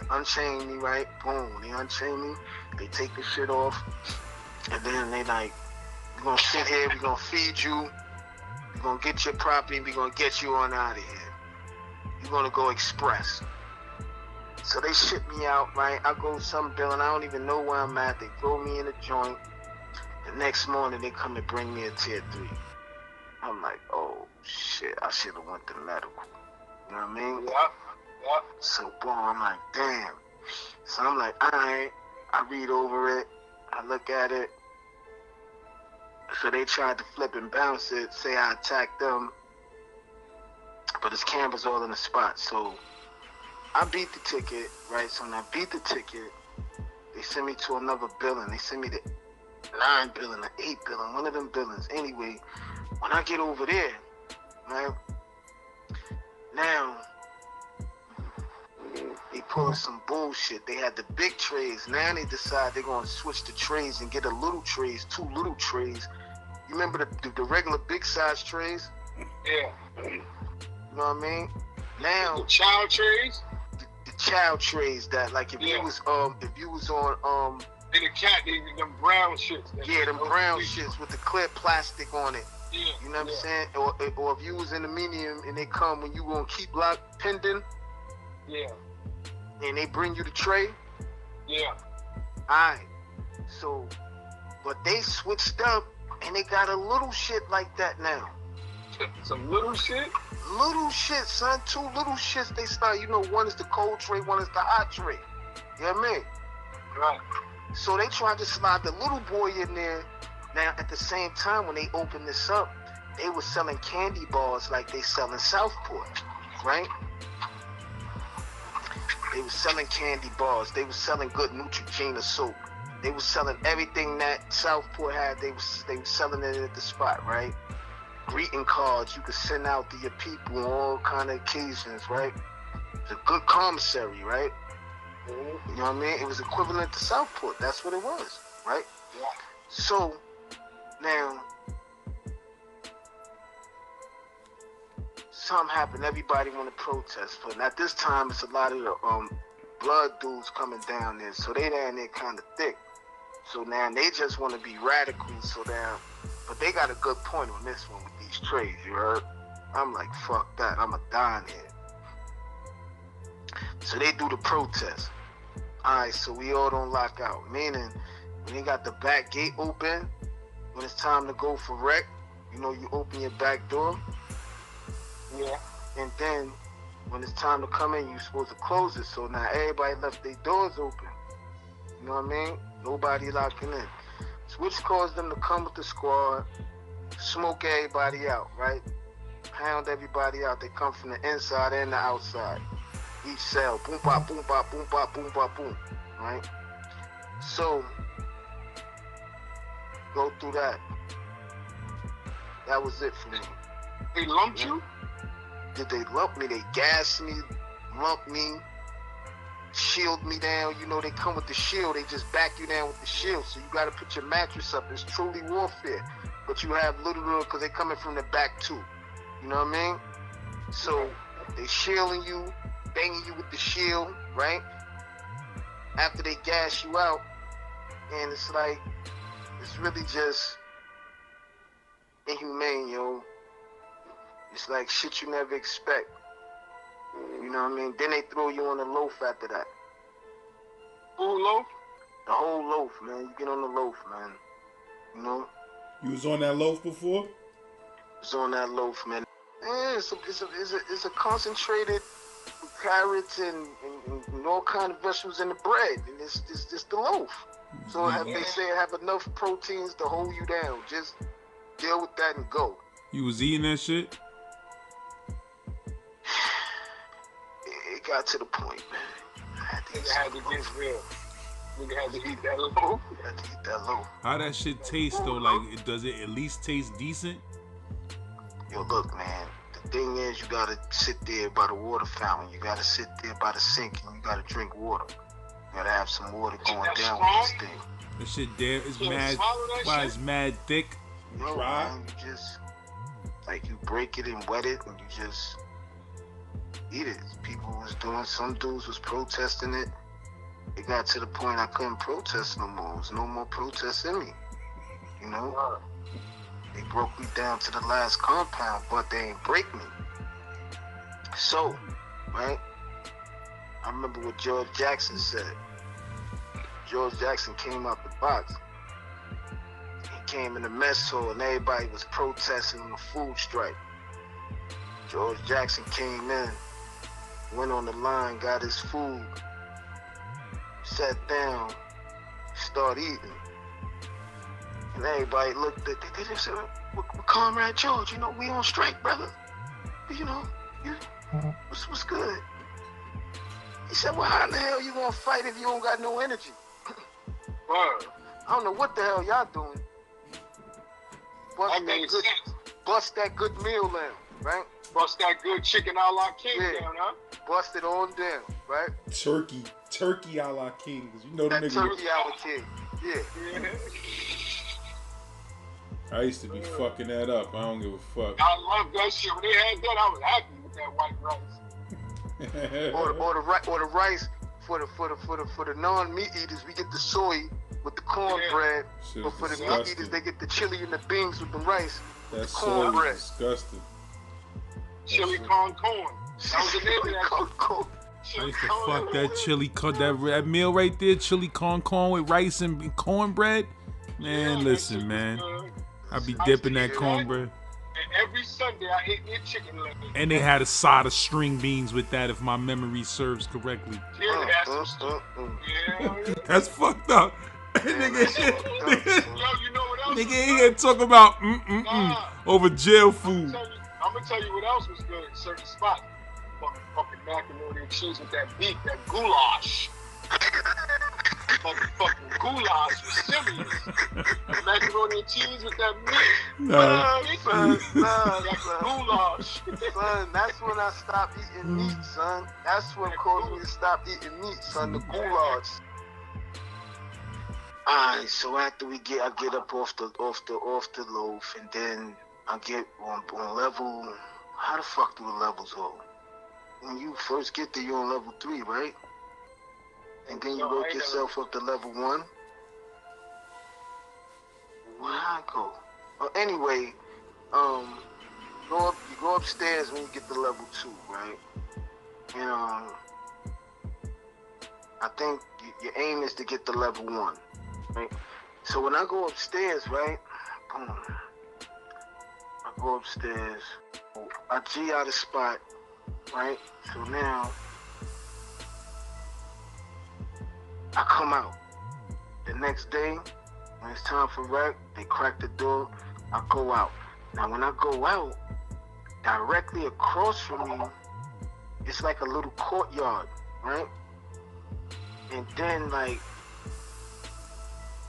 unchain me, right? Boom. They unchain me. They take the shit off, and then they like We're gonna sit here, we're gonna feed you, we're gonna get your property, and we're gonna get you on out of here. You're gonna go express. So they ship me out, right? I go to some building, I don't even know where I'm at. They throw me in a joint. The next morning, they come to bring me a tier 3. I'm like, oh shit, I should have went to medical. You know what I mean? Yep. So boom, I'm like, damn. So I'm like, alright. I read over it. I look at it. So they tried to flip and bounce it, say I attacked them. But his cameras all in the spot. So I beat the ticket, right? So when I beat the ticket, they send me to another building. They send me to 9 building, the 8 building, one of them buildings. Anyway, when I get over there, right? Now, they pulling some bullshit. They had the big trays. Now they decide they're going to switch the trays and get a little trays, 2 little trays. You remember the regular big size trays? Yeah. You know what I mean? Now, The child trays. the child trays that, like, if you was on And the cat, them brown shits. yeah, them brown shits with the clear plastic on it. Yeah. You know what I'm saying? Or if you was in the medium and they come when you gonna keep lock pending Yeah. and they bring you the tray. Yeah. Alright. So, but they switched up and they got a little shit like that now. Some little shit. Little shit, son. 2 little shits they start. You know, one is the cold tray, one is the hot tray. You know what I mean? Right. So they tried to slide the little boy in there. Now, at the same time, when they opened this up, they were selling candy bars like they sell in Southport, right? They were selling candy bars. They were selling good Neutrogena soap. They were selling everything that Southport had. They were selling it at the spot, right? Greeting cards you could send out to your people on all kind of occasions, right? It's a good commissary, right? You know what I mean? It was equivalent to Southport. That's what it was, right? Yeah. So, now, something happened. Everybody want to protest. But at this time, it's a lot of the blood dudes coming down there. So they down there kind of thick. So now they just want to be radical. So now, but they got a good point on this one with these trays, you heard? I'm like, fuck that. I'm a dime here. So they do the protest. Alright, so we all don't lock out. Meaning, when they got the back gate open, when it's time to go for rec, you know, you open your back door. Yeah. And then, when it's time to come in, you're supposed to close it. So now everybody left their doors open. You know what I mean? Nobody locking in. So which caused them to come with the squad, smoke everybody out, right? Pound everybody out. They come from the inside and the outside. Each cell, boom, bop, boom, bop, boom, bop, boom, bop, boom, right? So, go through that. That was it for me. They lumped you? Did they lump me? They gassed me, lump me, shield me down. You know, they come with the shield. They just back you down with the shield. So you got to put your mattress up. It's truly warfare. But you have little, because they coming from the back too. You know what I mean? So, they shielding you, banging you with the shield, right? After they gas you out, and it's like, it's really just inhumane, yo. It's like shit you never expect. You know what I mean? Then they throw you on the loaf after that. Full loaf? The whole loaf, man. You get on the loaf, man. You know? You was on that loaf before? It's on that loaf, man. Yeah, it's a concentrated with carrots and all kind of vegetables in the bread, and it's the loaf. So they say have enough proteins to hold you down. Just deal with that and go. You was eating that shit? It got to the point, man. I had to eat Nigga had to get real. Nigga had to eat that loaf. I had to eat that loaf. How that shit taste though? Like, does it at least taste decent? Yo, look, man. The thing is, you gotta sit there by the water fountain. You gotta sit there by the sink, and you gotta drink water. You gotta have some water going down with this thing. That shit damn is Can't mad. swallow that Why shit? it's mad thick? No, Try. man, you just like you break it and wet it, and you just eat it. People was doing, some dudes was protesting it. It got to the point I couldn't protest no more. There was no more protests in me. You know? They broke me down to the last compound, but they ain't break me. So, right? I remember what George Jackson said. George Jackson came out the box. He came in the mess hall and everybody was protesting on the food strike. George Jackson came in, went on the line, got his food, sat down, started eating. And everybody looked at, they just said, well, Comrade George, you know, we on strike, brother. You know, what's good? He said, well, how in the hell you gonna fight if you don't got no energy? Word. I don't know what the hell y'all doing. Bust that good meal down, right? Bust that good chicken a la king down, huh? Bust it on down, right? Turkey a la king, because you know the That nigga. turkey a la king, yeah. I used to be fucking that up. I don't give a fuck. I love that shit. When they had that, I was happy with that white rice. or the rice for the non-meat eaters, we get the soy with the cornbread. Shit But for the disgusting. meat eaters, they get the chili and the beans with the rice. That the soy cornbread. is disgusting. Chili con corn. That was the name of that. Corn. I used to fuck that chili con, that meal right there, chili con with rice and cornbread. Man, Yeah, listen, that shit man. was good. I be I dipping used that to do cornbread. And every Sunday, I ate me a chicken leg. And they had a side of string beans with that, if my memory serves correctly. Yeah, that's yeah. That's fucked up. Nigga, Yo, you know what else? nigga was ain't good? here talking about Nah. over jail food. I'm gonna tell you what else was good in certain spots. Fucking macaroni and cheese with that beef, that goulash. Motherfucking goulash was serious. Macaroni and cheese with that meat. Son, That goulash. son, that's when I stopped eating meat, son. That's what caused me to stop eating meat, son. The goulash. Alright, so after I get up off the loaf, and then I get on level. How the fuck do the levels go? When you first get there, you're on level 3, right? And then you work yourself up to level 1. Where'd I go? Anyway, you go upstairs when you get to level 2, right? And I think your aim is to get to level 1, right? So when I go upstairs, right? Boom. I go upstairs. I G out a spot, right? So now I come out. The next day, when it's time for rec, they crack the door. I go out. Now when I go out, directly across from me, it's like a little courtyard, right? And then like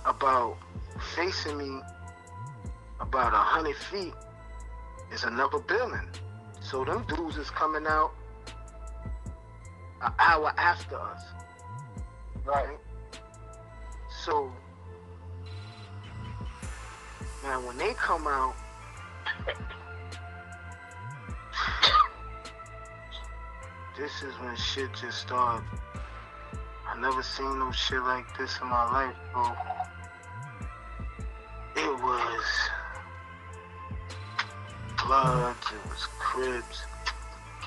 about facing me about 100 feet is another building. So them dudes is coming out an hour after us, right? So now when they come out, this is when shit just started. I never seen no shit like this in my life, bro. It was Bloods, it was Crips,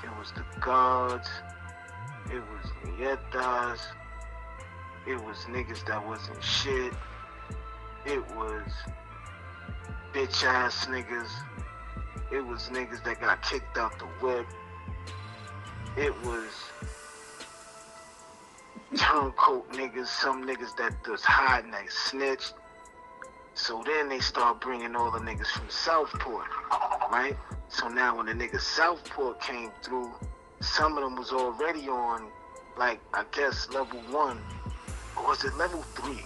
it was the Guards, it was Nietas, it was niggas that wasn't shit, it was bitch ass niggas, it was niggas that got kicked out the whip, it was turncoat niggas, some niggas that was hiding, they snitched. So then they start bringing all the niggas from Southport, right? So now when the niggas Southport came through, some of them was already on, like, I guess level 1, or was it level 3?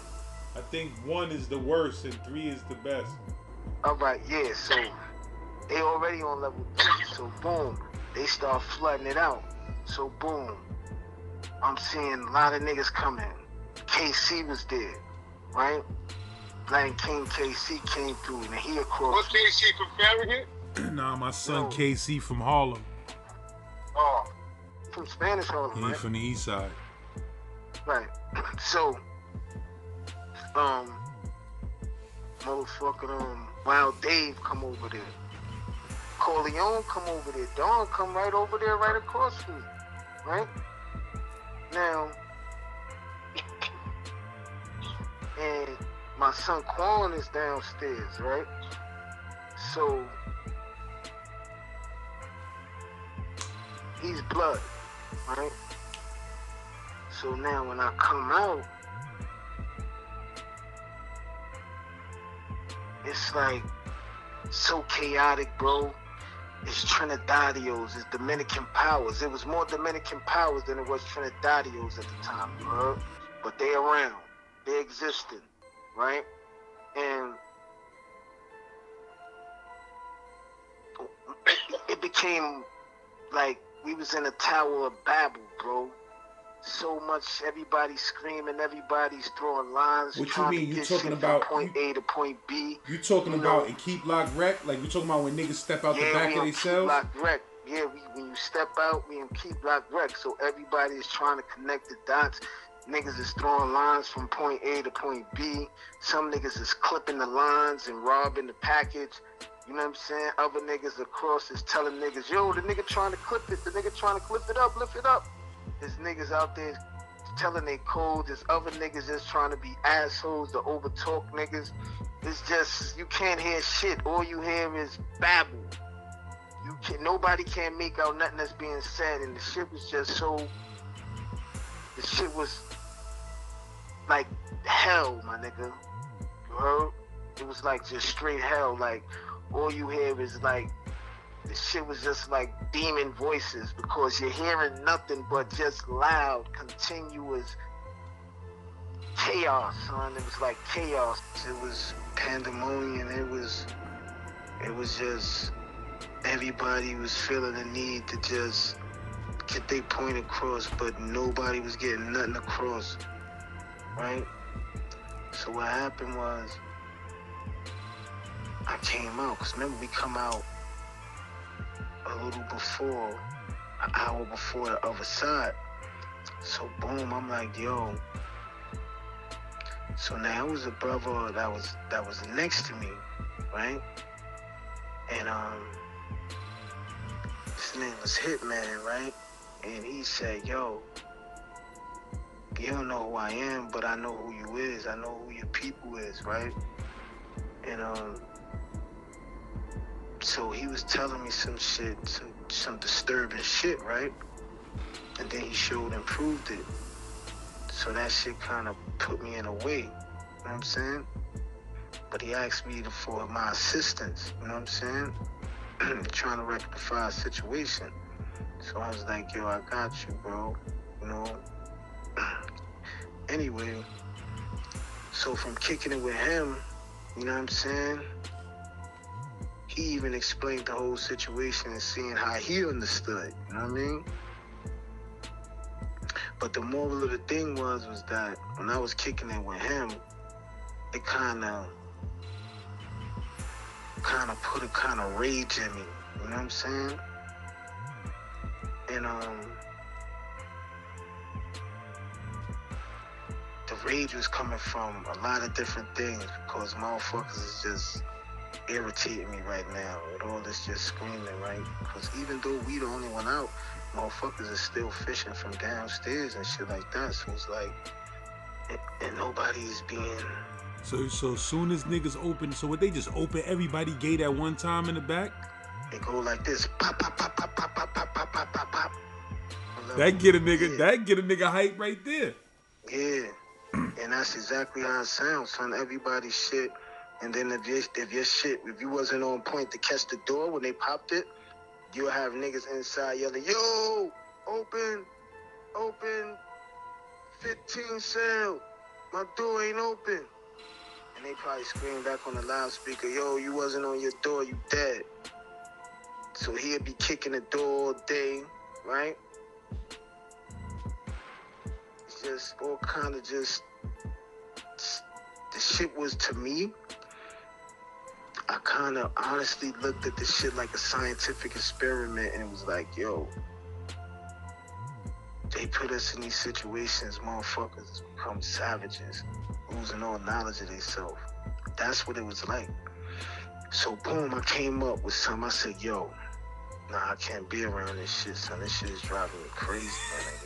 I think 1 is the worst and 3 is the best. All right, yeah, so they already on level 3, so boom, they start flooding it out. So boom, I'm seeing a lot of niggas coming. KC was there, right? Blank King KC came through and he across. What KC from Farragut? Nah, my son No. KC from Harlem. Oh, From Spanish Harlem, He right? from the east side. Right. So, motherfucking, Wild Dave come over there. Corleone come over there. Dawn come right over there, right across from me. Right? Now, and my son Quan is downstairs, right? So he's blood, right? So now when I come out, it's like so chaotic, bro. It's Trinidadios, it's Dominican powers. It was more Dominican powers than it was Trinidadios at the time, bro. But they around, they existed, right? And it became like we was in a Tower of Babel, bro. So much, everybody's screaming, everybody's throwing lines. What you trying mean? to You get talking shit about from point A to point B. You talking You about know, and keep lock wreck? Like you talking about when niggas step out the yeah, back we of on their keep cells? lock wreck. Yeah, when you step out, we in keep lock wreck. So everybody is trying to connect the dots. Niggas is throwing lines from point A to point B. Some niggas is clipping the lines and robbing the package. You know what I'm saying? Other niggas across is telling niggas, yo, the nigga trying to clip it. The nigga trying to clip it up, lift it up. There's niggas out there telling they codes. There's other niggas just trying to be assholes to overtalk niggas. It's just, you can't hear shit. All you hear is babble. Nobody can make out nothing that's being said, and the shit was just so. The shit was like hell, my nigga. You heard? It was like just straight hell. Like all you hear is like the shit was just like demon voices because you're hearing nothing but just loud, continuous chaos, son. It was like chaos. It was pandemonium. It was just everybody was feeling the need to just get their point across, but nobody was getting nothing across, right? So what happened was I came out, because remember we come out a little before, an hour before the other side. So boom, I'm like, yo. So now it was a brother that was next to me, right? And his name was Hitman, right? And he said, yo, you don't know who I am, but I know who you is. I know who your people is, right? And so he was telling me some shit, some disturbing shit, right? And then he showed and proved it. So that shit kind of put me in a way, you know what I'm saying? But he asked me for my assistance, you know what I'm saying? Trying to rectify a situation. So I was like, yo, I got you, bro, you know? Anyway, so from kicking it with him, you know what I'm saying? He even explained the whole situation and seeing how he understood, you know what I mean? But the moral of the thing was that when I was kicking it with him, it kind of put a kind of rage in me, you know what I'm saying? And the rage was coming from a lot of different things because motherfuckers is just irritating me right now with all this just screaming, right? Because even though we the only one out, motherfuckers is still fishing from downstairs and shit like that. So it's like, and nobody's being. So soon as niggas open, so would they just open everybody gate at one time in the back? They go like this, pop, pop, pop, pop, pop, pop, pop, pop, pop, pop, pop. That get a nigga hype right there. Yeah, and that's exactly how it sounds, son. Everybody's shit. And then if you wasn't on point to catch the door when they popped it, you'll have niggas inside yelling, yo, open, 15 cell, my door ain't open. And they probably scream back on the loudspeaker, yo, you wasn't on your door, you dead. So he'll be kicking the door all day, right? It's just all kind of just, the shit was, to me, I kind of honestly looked at this shit like a scientific experiment, and it was like, yo, they put us in these situations, motherfuckers become savages, losing all knowledge of themselves. That's what it was like. So boom, I came up with something. I said, yo, nah, I can't be around this shit, son. This shit is driving me crazy,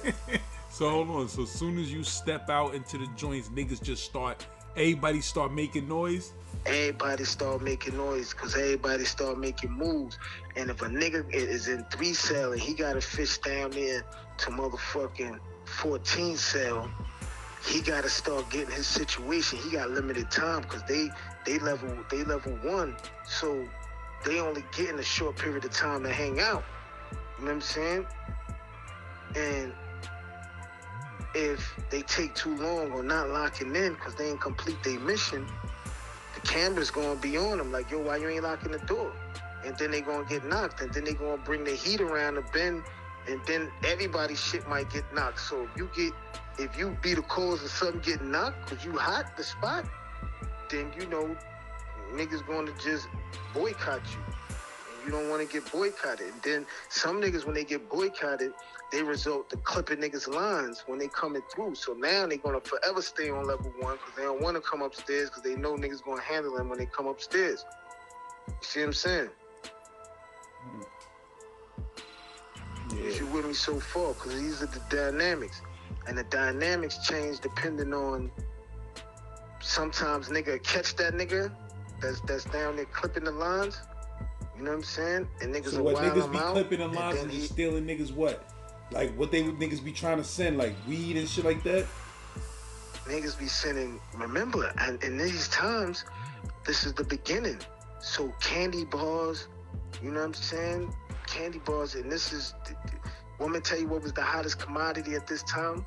my nigga. So hold on. So as soon as you step out into the joints, niggas just start. Everybody start making noise. Everybody start making noise because everybody start making moves. And if a nigga is in 3 cell and he got a fish down there to motherfucking 14 cell, he got to start getting his situation. He got limited time because they level 1, so they only getting a short period of time to hang out. You know what I'm saying? And if they take too long or not locking in because they ain't complete their mission, the camera's gonna be on them like, yo, why you ain't locking the door? And then they gonna get knocked, and then they gonna bring the heat around the bend, and then everybody's shit might get knocked. So if you be the cause of something getting knocked because you hot the spot, then you know niggas gonna just boycott you. And you don't want to get boycotted. And then some niggas, when they get boycotted, they result to clipping niggas' lines when they coming through. So now they gonna forever stay on level 1 because they don't want to come upstairs because they know niggas gonna handle them when they come upstairs. You see what I'm saying? Is you with me so far? Because these are the dynamics. And the dynamics change depending on, sometimes nigga catch that nigga that's down there clipping the lines. You know what I'm saying? And niggas So will what wild niggas them be out, clipping the lines and just stealing niggas what? Like what they would niggas be trying to send, like weed and shit like that? Niggas be sending, remember, and in these times, this is the beginning. So candy bars, you know what I'm saying? Candy bars, and this is, want me to tell you what was the hottest commodity at this time?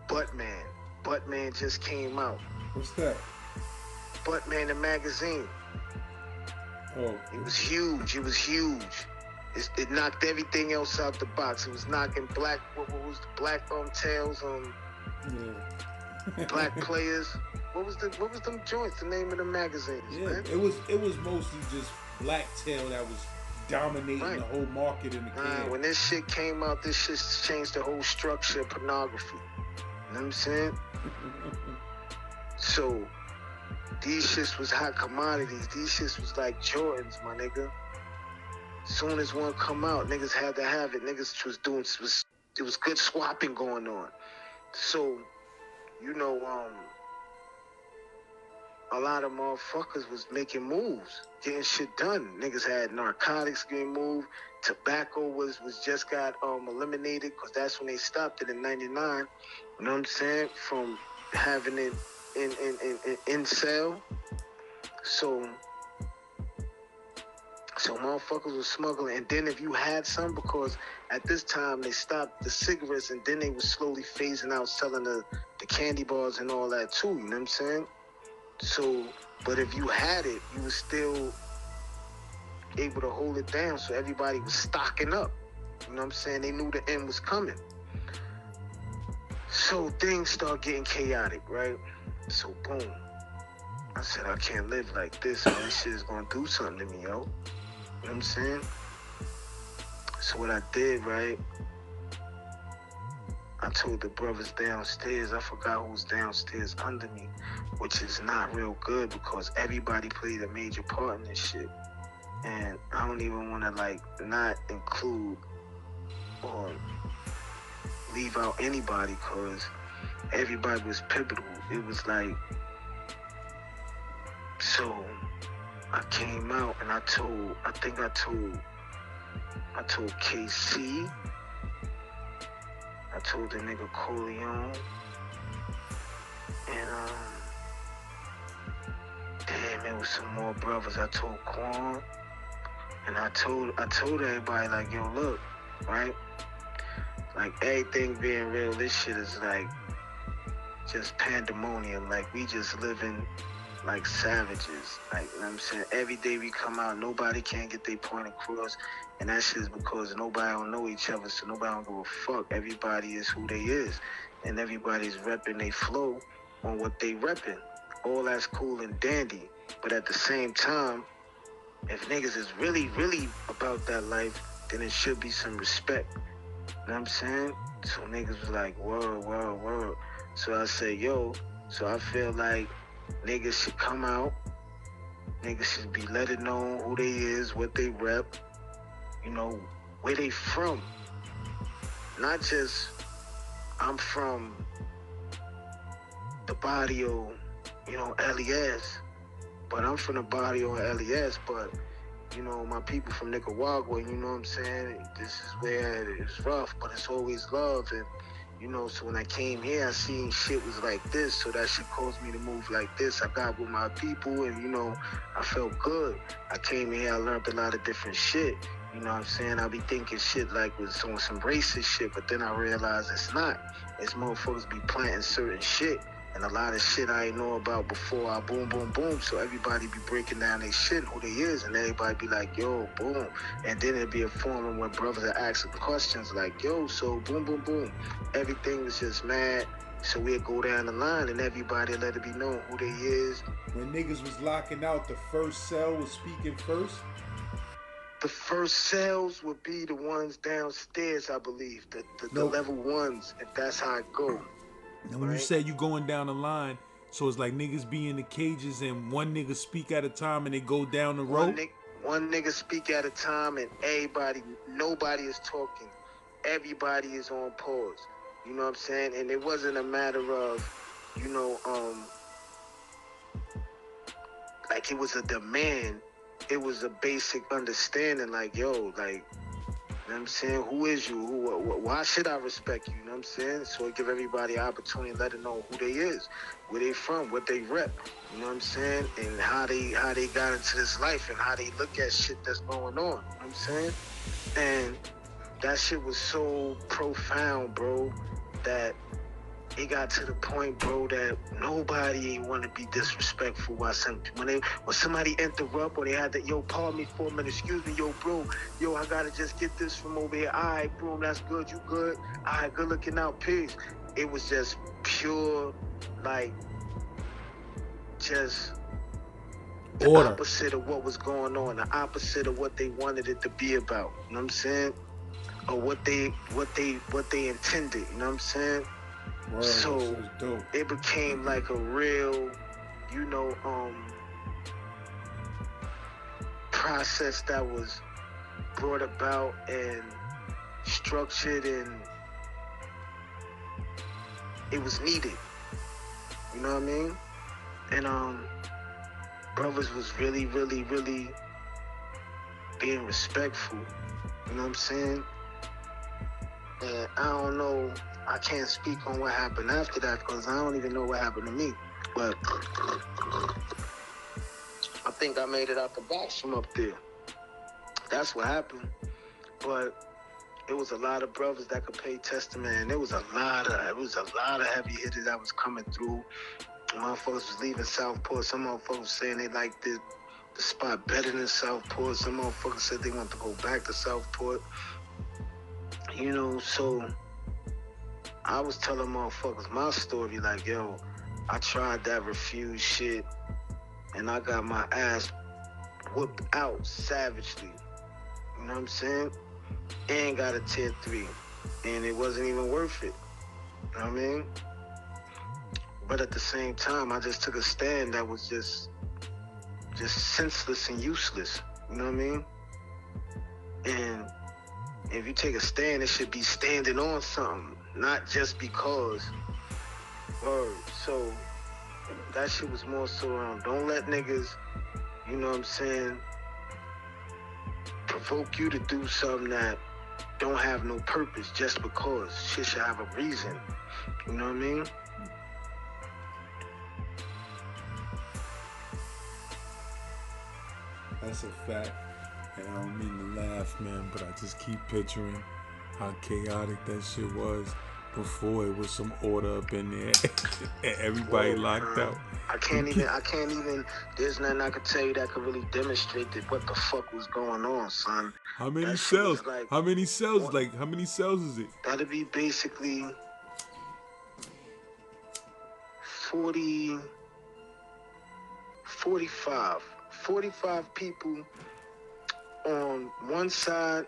Buttman. Buttman just came out. What's that? Buttman the magazine. Oh. It was huge. It was huge. It knocked everything else out the box. It was knocking black, what was the black tails on black players. What was them joints? The name of the magazines, man? It was mostly just blacktail that was dominating the whole market in the can. When this shit came out, this shit changed the whole structure of pornography. You know what I'm saying? So these shits was hot commodities. These shits was like Jordans, my nigga. Soon as one come out, niggas had to have it. Niggas it was good swapping going on. So, you know, a lot of motherfuckers was making moves, getting shit done. Niggas had narcotics getting moved. Tobacco was just got eliminated because that's when they stopped it in '99. You know what I'm saying? From having it in sale. So motherfuckers was smuggling, and then if you had some, because at this time they stopped the cigarettes, and then they was slowly phasing out selling the candy bars and all that too. You know what I'm saying? So, but if you had it, you was still able to hold it down. So everybody was stocking up. You know what I'm saying? They knew the end was coming. So things start getting chaotic, right? So boom. I said, I can't live like this, man. This shit is gonna do something to me, yo. You know what I'm saying? So what I did, right? I told the brothers downstairs, I forgot who was downstairs under me, which is not real good because everybody played a major part in this shit. And I don't even want to like not include or leave out anybody because everybody was pivotal. It was like, so I came out and I told KC, I told the nigga Coleon, and damn, it was some more brothers. I told Quan, and I told everybody like, yo, look, right? Like everything being real, this shit is like just pandemonium. Like we just living like savages. Like, you know what I'm saying? Every day we come out, nobody can get their point across. And that shit is because nobody don't know each other, so nobody don't give a fuck. Everybody is who they is. And everybody's repping they flow on what they repping. All that's cool and dandy. But at the same time, if niggas is really, really about that life, then it should be some respect. You know what I'm saying? So niggas was like, word. So I said, yo, so I feel like niggas should come out Niggas should be letting know who they is, what they rep, you know, where they from. Not just, I'm from the barrio, you know, LES, but I'm from the barrio LES, but, you know, my people from Nicaragua, you know what I'm saying? This is where it's rough, but it's always love. And, you know, so when I came here, I seen shit was like this, so that shit caused me to move like this. I got with my people, and, you know, I felt good. I came here, I learned a lot of different shit. You know what I'm saying? I be thinking shit like was on some racist shit, but then I realized it's not. It's motherfuckers be planting certain shit. And a lot of shit I ain't know about before I boom, boom, boom. So everybody be breaking down their shit, who they is, and everybody be like, yo, boom. And then it'd be a forum where brothers are asking questions like, yo, so boom, boom, boom. Everything was just mad. So we'd go down the line and everybody let it be known who they is. When niggas was locking out, the first cell was speaking first. The first cells would be the ones downstairs, I believe. The Nope. level ones, if that's how it go. And when you Right. say you going down the line, so it's like niggas be in the cages and one nigga speak at a time and they go down the road. One nigga speak at a time and nobody is talking. Everybody is on pause. You know what I'm saying? And it wasn't a matter of, you know, like it was a demand. It was a basic understanding, like, yo, like, you know what I'm saying? Who is you? Why should I respect you? You know what I'm saying? So it give everybody an opportunity to let them know who they is, where they from, what they rep. You know what I'm saying? And how they got into this life and how they look at shit that's going on. You know what I'm saying? And that shit was so profound, bro, that it got to the point, bro, that nobody ain't want to be disrespectful when somebody interrupt or they had to, yo, pardon me for a minute, excuse me, yo, bro, yo, I gotta just get this from over here. All right, bro, that's good, you good? All right, good looking out, peace. It was just pure, like, just the Order. opposite of what was going on, the opposite of what they wanted it to be about. You know what I'm saying? Or what they intended. You know what I'm saying? Word, So that shit was dope. it became like a real, you know, process that was brought about and structured, and it was needed. You know what I mean? And brothers was really, really, really being respectful. You know what I'm saying? And I don't know, I can't speak on what happened after that because I don't even know what happened to me. But I think I made it out the box from up there. That's what happened. But it was a lot of brothers that could pay testament, and it was a lot of heavy hitters that was coming through. Motherfuckers was leaving Southport. Some motherfuckers saying they liked the spot better than Southport. Some motherfuckers said they want to go back to Southport. You know, so I was telling motherfuckers my story, like, yo, I tried that refuse shit, and I got my ass whooped out savagely. You know what I'm saying? And got a tier 3. And it wasn't even worth it. You know what I mean? But at the same time, I just took a stand that was just senseless and useless. You know what I mean? And if you take a stand, it should be standing on something, not just because. Word. So that shit was more so around, don't let niggas, you know what I'm saying, provoke you to do something that don't have no purpose just because. Shit should have a reason. You know what I mean? That's a fact. And I don't mean to laugh, man, but I just keep picturing how chaotic that shit was before it was some order up in there and everybody locked out. I can't even, there's nothing I could tell you that could really demonstrate that what the fuck was going on, son. How many That shit was cells? like, How many cells? Like, how many cells is it? that'd be basically 45 people on one side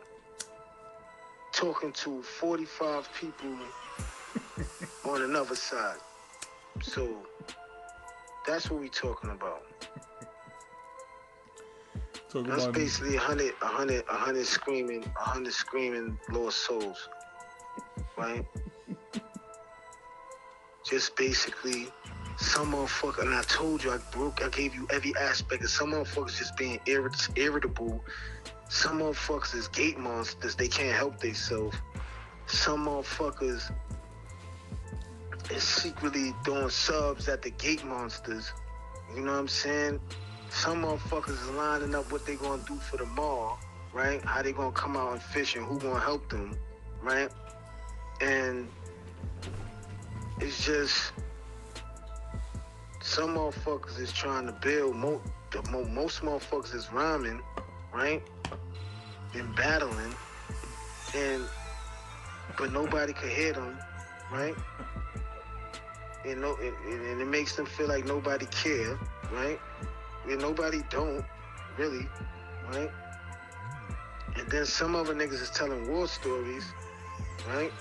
talking to 45 people on another side. So that's what we talking about. Talk That's about basically 100 screaming lost souls, right? Just basically, some motherfucker, and I told you, I gave you every aspect of some motherfuckers just being irritable. Some motherfuckers is gate monsters, they can't help themselves. Some motherfuckers is secretly doing subs at the gate monsters. You know what I'm saying? Some motherfuckers is lining up what they gonna do for the mall, right? How they gonna come out and fish and who gonna help them, right? And it's just some motherfuckers is trying to build. Most motherfuckers is rhyming, right? And battling, but nobody could hit them, right? And it makes them feel like nobody care, right? And nobody don't, really, right? And then some other niggas is telling war stories, right?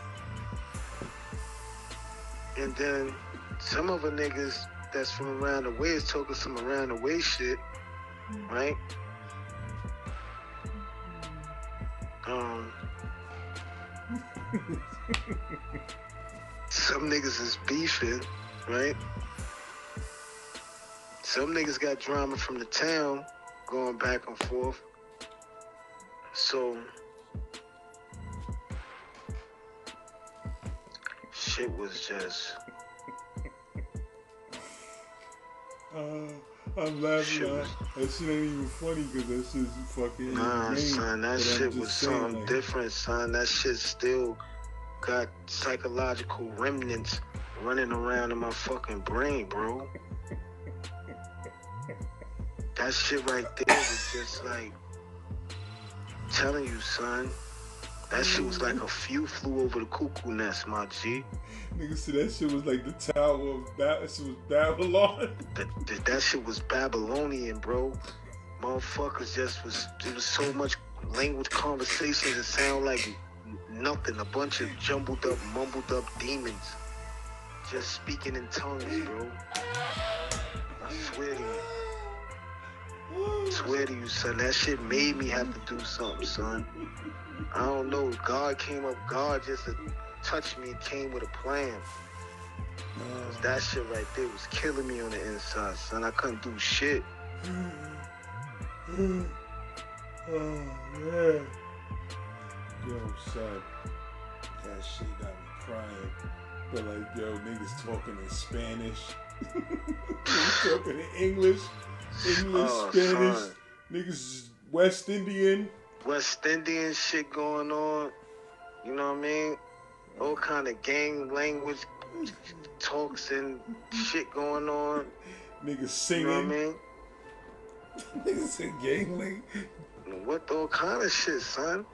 And then some other niggas that's from around the way is talking some around the way shit, right? Some niggas is beefing, right? Some niggas got drama from the town going back and forth. So shit was just I'm laughing. That shit ain't even funny because that shit's fucking nah, son. That shit was something like, different, son. That shit still got psychological remnants running around in my fucking brain, bro. That shit right there was just like telling you, son. That shit was like a few flew over the cuckoo nest, my G. Nigga said that shit was like the Tower of That shit was Babylon. That shit was Babylonian, bro. Motherfuckers there was so much language conversations that sound like nothing. A bunch of jumbled up, mumbled up demons just speaking in tongues, bro. I swear to you. I swear to you, son. That shit made me have to do something, son. I don't know. God just to touch me, came with a plan. Cause that shit right there was killing me on the inside, son. I couldn't do shit. Oh, man. Yo, son. That shit got me crying. But like, yo, niggas talking in Spanish. Niggas talking in English, Spanish. Son. Niggas West Indian shit going on. You know what I mean? All kind of gang language talks and shit going on. Niggas singing. You know what I mean? Niggas sing gang language. What all kind of shit, son?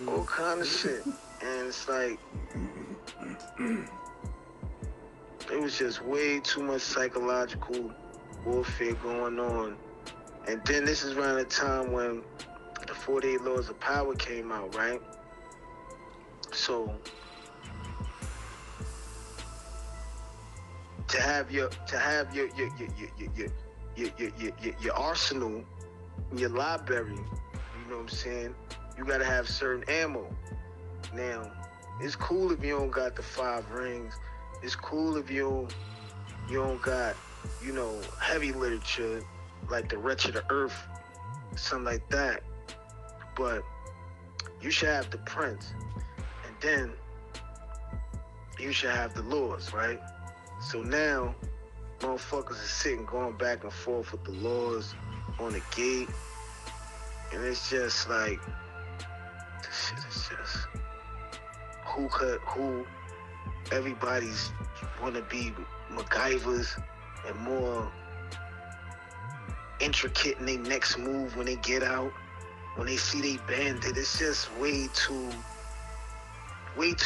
All kind of shit. And it's like, it was just way too much psychological warfare going on. And then this is around the time when the 48 Laws of Power came out, right? So to have your arsenal, your library, you know what I'm saying? You gotta have certain ammo. Now, it's cool if you don't got the 5 rings. It's cool if you don't got, you know, heavy literature like the Wretched of Earth, something like that. But you should have the Prince, and then you should have the laws, right? So now, motherfuckers is sitting going back and forth with the laws on the gate, and it's just like, this shit is just who everybody's wanna be MacGyvers and more intricate in their next move when they get out, when they see they bandit. It's just way too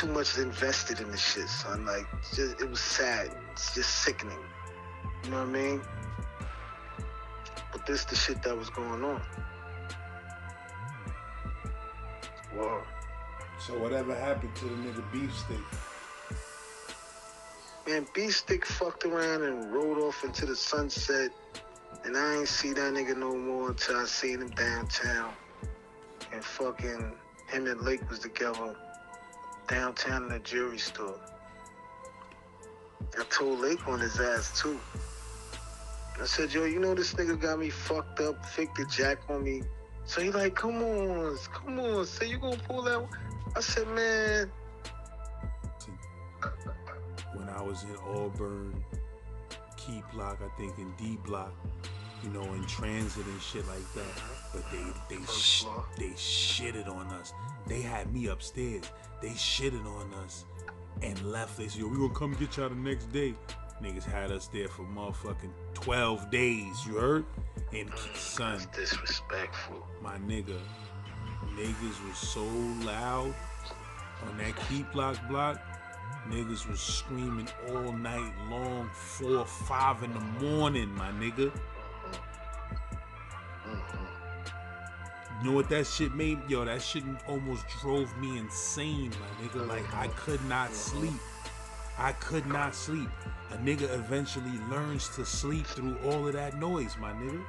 much invested in this shit, son. Like, it was sad. It's just sickening. You know what I mean? But this the shit that was going on. Whoa. So whatever happened to the nigga Beefstick? Man, Beefstick fucked around and rode off into the sunset And I ain't see that nigga no more until I seen him downtown. And fucking him and Lake was together downtown in a jewelry store. I told Lake on his ass too. I said, yo, you know this nigga got me fucked up, faked the jack on me. So he like, come on, say you gonna pull that one? I said, man. When I was in Auburn, Key Block, I think in D Block, you know, in transit and shit like that. But they shitted on us. They had me upstairs. They shitted on us and left. They said, yo, we gonna come get y'all the next day. Niggas had us there for motherfucking 12 days, you heard? And son, that's disrespectful. My niggas was so loud on that Key Block. Niggas was screaming all night long, 4 or 5 in the morning, my nigga. You know what that shit made? Yo, that shit almost drove me insane, my nigga. Like, I could not sleep. A nigga eventually learns to sleep through all of that noise, my nigga.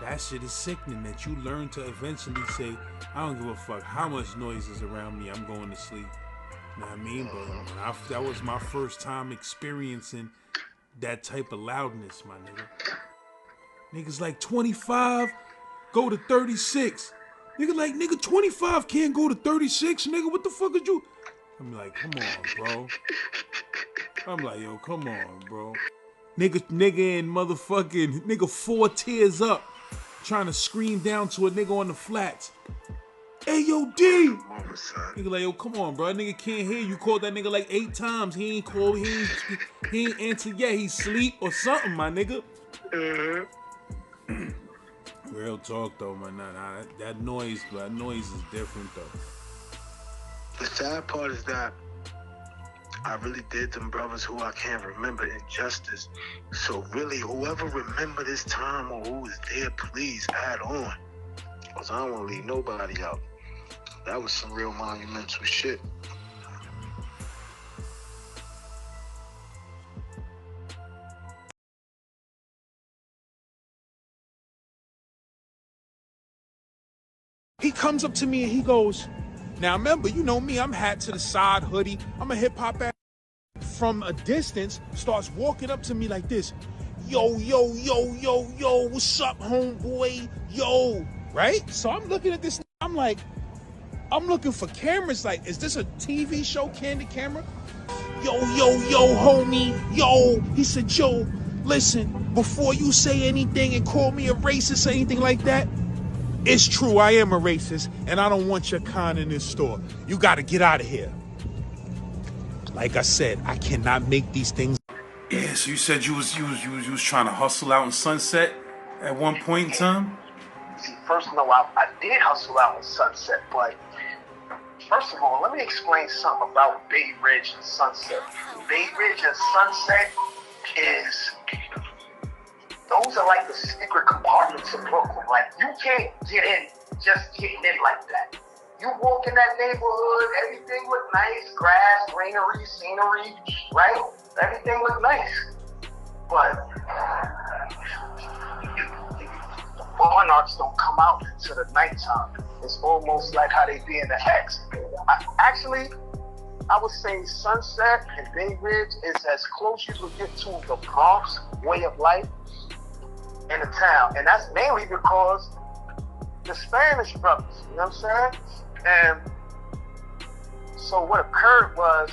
That shit is sickening that you learn to eventually say, I don't give a fuck how much noise is around me, I'm going to sleep. You know what I mean? But that was my first time experiencing that type of loudness, my nigga. Niggas like 25, go to 36. Nigga, 25 can't go to 36, nigga. What the fuck is you? I'm like, come on, bro. I'm like, yo, come on, bro. Nigga and motherfucking, nigga 4 tiers up, trying to scream down to a nigga on the flats. Hey, yo, D. Nigga like, yo, come on, bro. That nigga can't hear you. Called that nigga like 8 times. He ain't answered yet. He sleep or something, my nigga. Real talk though, man. That noise is different though. The sad part is that I really did them brothers who I can't remember injustice. So really, whoever remember this time or who was there, please add on. Because I don't want to leave nobody out. That was some real monumental shit. He comes up to me and he goes, now remember, you know me, I'm hat to the side, hoodie. I'm a hip hop ass. From a distance, starts walking up to me like this. Yo, what's up, homeboy? Yo, right? So I'm looking at this, I'm like, I'm looking for cameras. Like, is this a TV show, candid camera? Yo, homie, yo. He said, yo, listen, before you say anything and call me a racist or anything like that, it's true, I am a racist, and I don't want your kind in this store. You gotta get out of here. Like I said, I cannot make these things. Yeah, so you said you was trying to hustle out in Sunset at one point in time? See, first, no, I did hustle out in Sunset, but first of all, let me explain something about Bay Ridge and Sunset. Bay Ridge and Sunset those are like the secret compartments of Brooklyn. Like, you can't get in just getting in like that. You walk in that neighborhood, everything look nice, grass, greenery, scenery, right? Everything look nice. But the barn arts don't come out until the nighttime. It's almost like how they be in the X. I would say Sunset and Bay Ridge is as close you can get to the Bronx way of life in the town. And that's mainly because the Spanish brothers, you know what I'm saying? And so what occurred was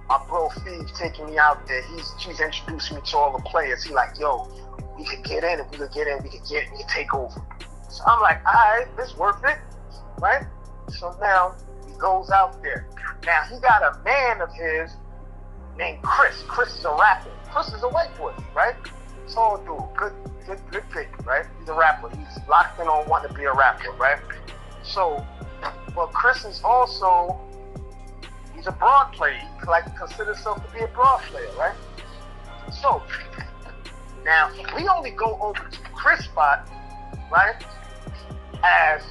my bro Steve taking me out there. He's introducing me to all the players. He like, yo, we could get in. If we could get in, we could take over. So I'm like, all right, it's worth it, right? So now he goes out there. Now he got a man of his named Chris. Chris is a rapper. Chris is a white boy, right? Tall dude, good kid, right? He's a rapper. He's locked in on wanting to be a rapper, right? So, but Chris is also, he's a broad player. He like to consider himself to be a broad player, right? So, now we only go over to Chris' spot, right? As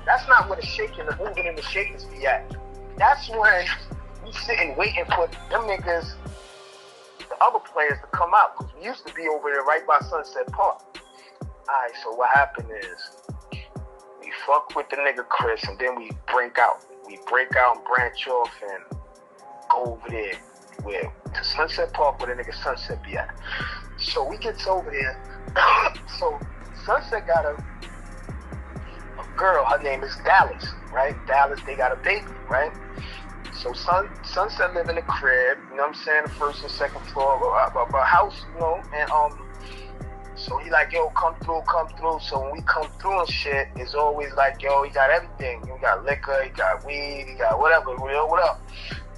that's not where the shaking, the moving, and the shakers be at. That's when we sitting waiting for them niggas, the other players to come out because we used to be over there right by Sunset Park. Alright, so what happened is we fuck with the nigga Chris and then we break out. We break out and branch off and go over there to Sunset Park where the nigga Sunset be at. So we gets over there. So Sunset got a girl, her name is Dallas, right? Dallas, they got a baby, right? So Sunset live in the crib, you know what I'm saying, the first and second floor of a house, you know, and so he like, yo, come through. So when we come through and shit, it's always like, yo, he got everything. You got liquor, he got weed, he got whatever, yo, what up?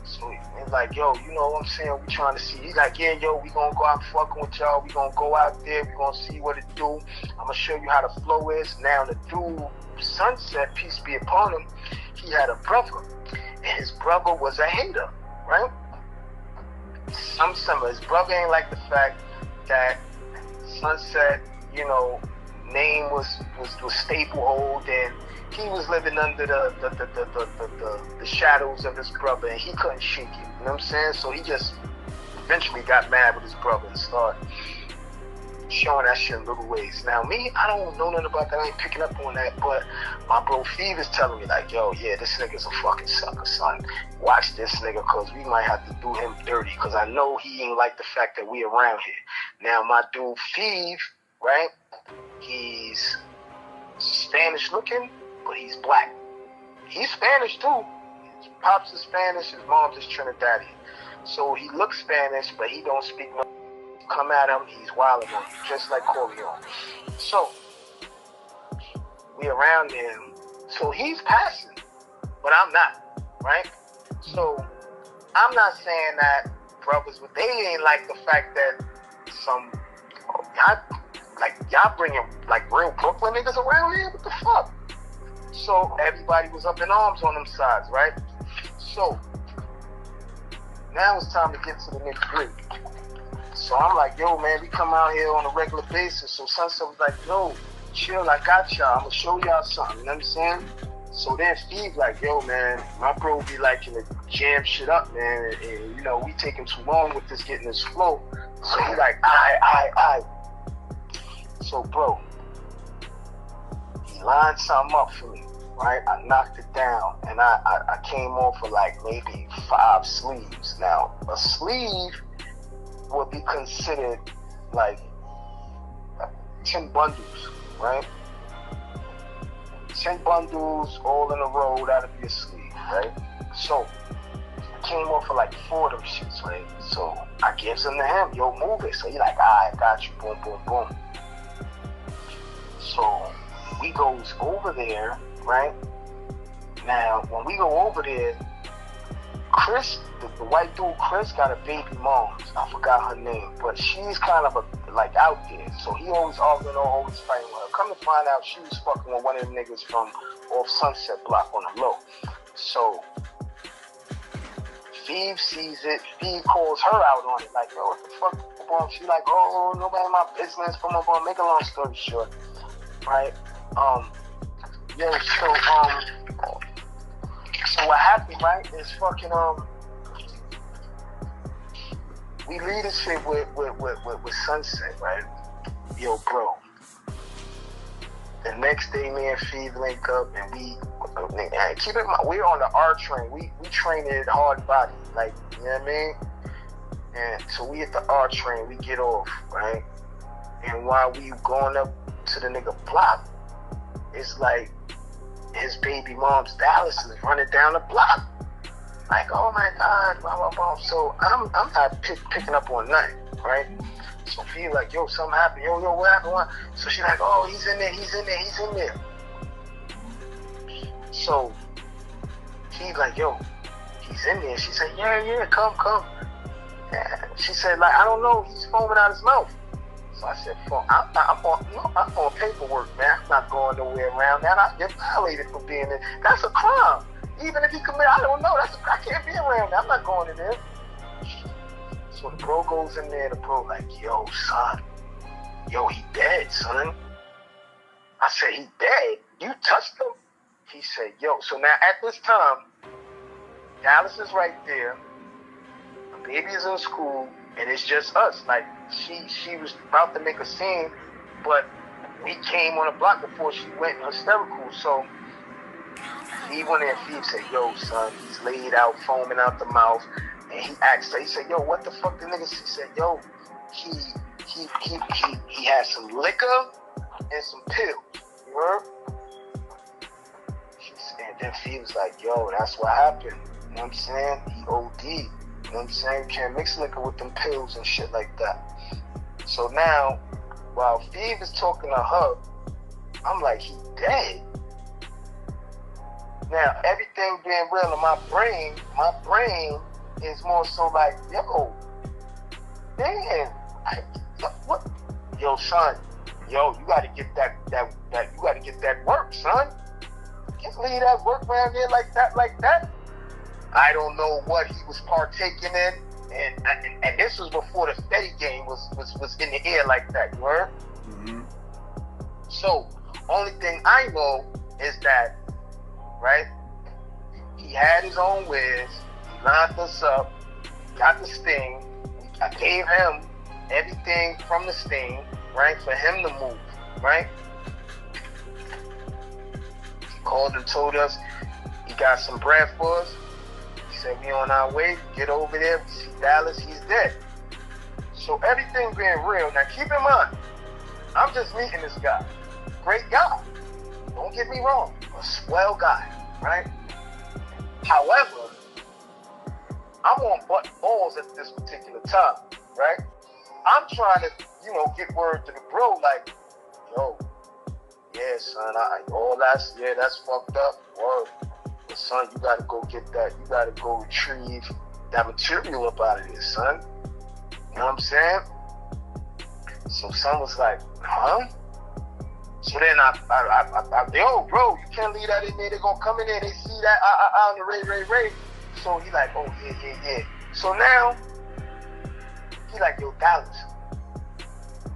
So he's like, yo, you know what I'm saying, we trying to see. He's like, yeah, yo, we gonna go out fucking with y'all. We gonna go out there, we gonna see what it do. I'm gonna show you how the flow is. Now the dude, Sunset, peace be upon him, he had a brother. And his brother was a hater, right? His brother ain't like the fact that Sunset, you know, name was Staplehold, and he was living under the shadows of his brother, and he couldn't shake it. You know what I'm saying? So he just eventually got mad with his brother and started showing that shit in little ways. Now me, I don't know nothing about that. I ain't picking up on that, but my bro Steve is telling me like, yo, yeah, this nigga's a fucking sucker, son. Watch this nigga, cause we might have to do him dirty, cause I know he ain't like the fact that we around here. Now my dude Steve, right? He's Spanish looking, but he's black. He's Spanish too. His pops is Spanish, his mom's is Trinidadian. So he looks Spanish, but he don't speak no. Come at him, he's wilding on you, just like Corleone. So we around him. So he's passing, but I'm not, right? So I'm not saying that brothers, but they ain't like the fact that y'all bringing like real Brooklyn niggas around here. What the fuck? So everybody was up in arms on them sides, right? So now it's time to get to the nitty-gritty. So I'm like, yo, man, we come out here on a regular basis. So Sunset was like, yo, chill, I got y'all. I'm going to show y'all something, you know what I'm saying? So then Steve like, yo, man, my bro be liking to jam shit up, man. And you know, we taking too long with this, getting this flow. So he like, I. So, bro, he lined something up for me, right? I knocked it down, and I came off for like maybe 5 sleeves. Now, a sleeve would be considered like 10 bundles, right? 10 bundles all in a row, that'd be a sleeve, right? So I came off for like 4 of them shits, right? So I gives them to him, yo, move it. So he like, I got you, boom, boom, boom. So we goes over there, right? Now, when we go over there, Chris, the white dude, Chris, got a baby mom. I forgot her name, but she's kind of like out there. So he always arguing or always fighting with her. Come to find out, she was fucking with one of them niggas from off Sunset Block on the low. So Steve sees it. Steve calls her out on it. Like, yo, what the fuck, bro? She like, oh, nobody in my business. Come on, bro. Make a long story short, right? Yeah. So what happened, right, is fucking, we lead this shit with Sunset, right? Yo, bro. The next day, me and Steve link up, and keep in mind, we're on the R train. We train it hard body, like, you know what I mean? And so we hit the R train, we get off, right? And while we going up to the nigga block, it's like, his baby mom's Dallas is running down the block. Like, oh my God, blah, blah, blah. So I'm not picking up on nothing, right? So she like, yo, something happened. Yo, what happened? What? So she like, oh, he's in there. So he's like, yo, he's in there. She said, yeah, come. And she said, like, I don't know, he's foaming out his mouth. So I said, I'm on paperwork, man. I'm not going nowhere around that. I get violated for being there. That's a crime. Even if he commit, I don't know. I can't be around that. I'm not going in there. So the bro goes in there. The bro like, yo, son. Yo, he dead, son. I said, he dead? You touched him? He said, yo. So now at this time, Dallas is right there. The baby is in school. and it's just us. Like she was about to make a scene, but we came on the block before she went hysterical. So he went in and Phoebe said, "Yo, son, he's laid out, foaming out the mouth." And he asked her, he said, "Yo, what the fuck the nigga?" She said, "Yo, he had some liquor and some pills." You heard? And then Phoebe was like, "Yo, that's what happened. You know what I'm saying? He OD. You know what I'm saying? You can't mix liquor with them pills and shit like that." So now, while Phoebe is talking to her, I'm like, he dead. Now, everything being real in my brain is more so like, yo, damn, what? Yo, son, yo, you gotta get that you gotta get that work, son. You can't leave that work around there like that. I don't know what he was partaking in, and this was before the Fetty game was in the air like that, you heard? Mm-hmm. So, only thing I know is that, right, he had his own whiz, he lined us up, got the sting, I gave him everything from the sting, right, for him to move, right? He called and told us he got some bread for us. He said, we on our way, get over there, we see Dallas, he's dead. So everything being real, now keep in mind, I'm just meeting this guy. Great guy. Don't get me wrong. A swell guy, right? However, I'm on butt balls at this particular time, right? I'm trying to, get word to the bro, like, yo, yeah, son, that's fucked up. Word. But son, you gotta go get that. You gotta go retrieve that material up out of this, son. You know what I'm saying? So son was like, huh? So then I yo, bro, you can't leave that in there. They're gonna come in there. They see that on the Ray. So he like, oh yeah. So now he like, yo, Dallas,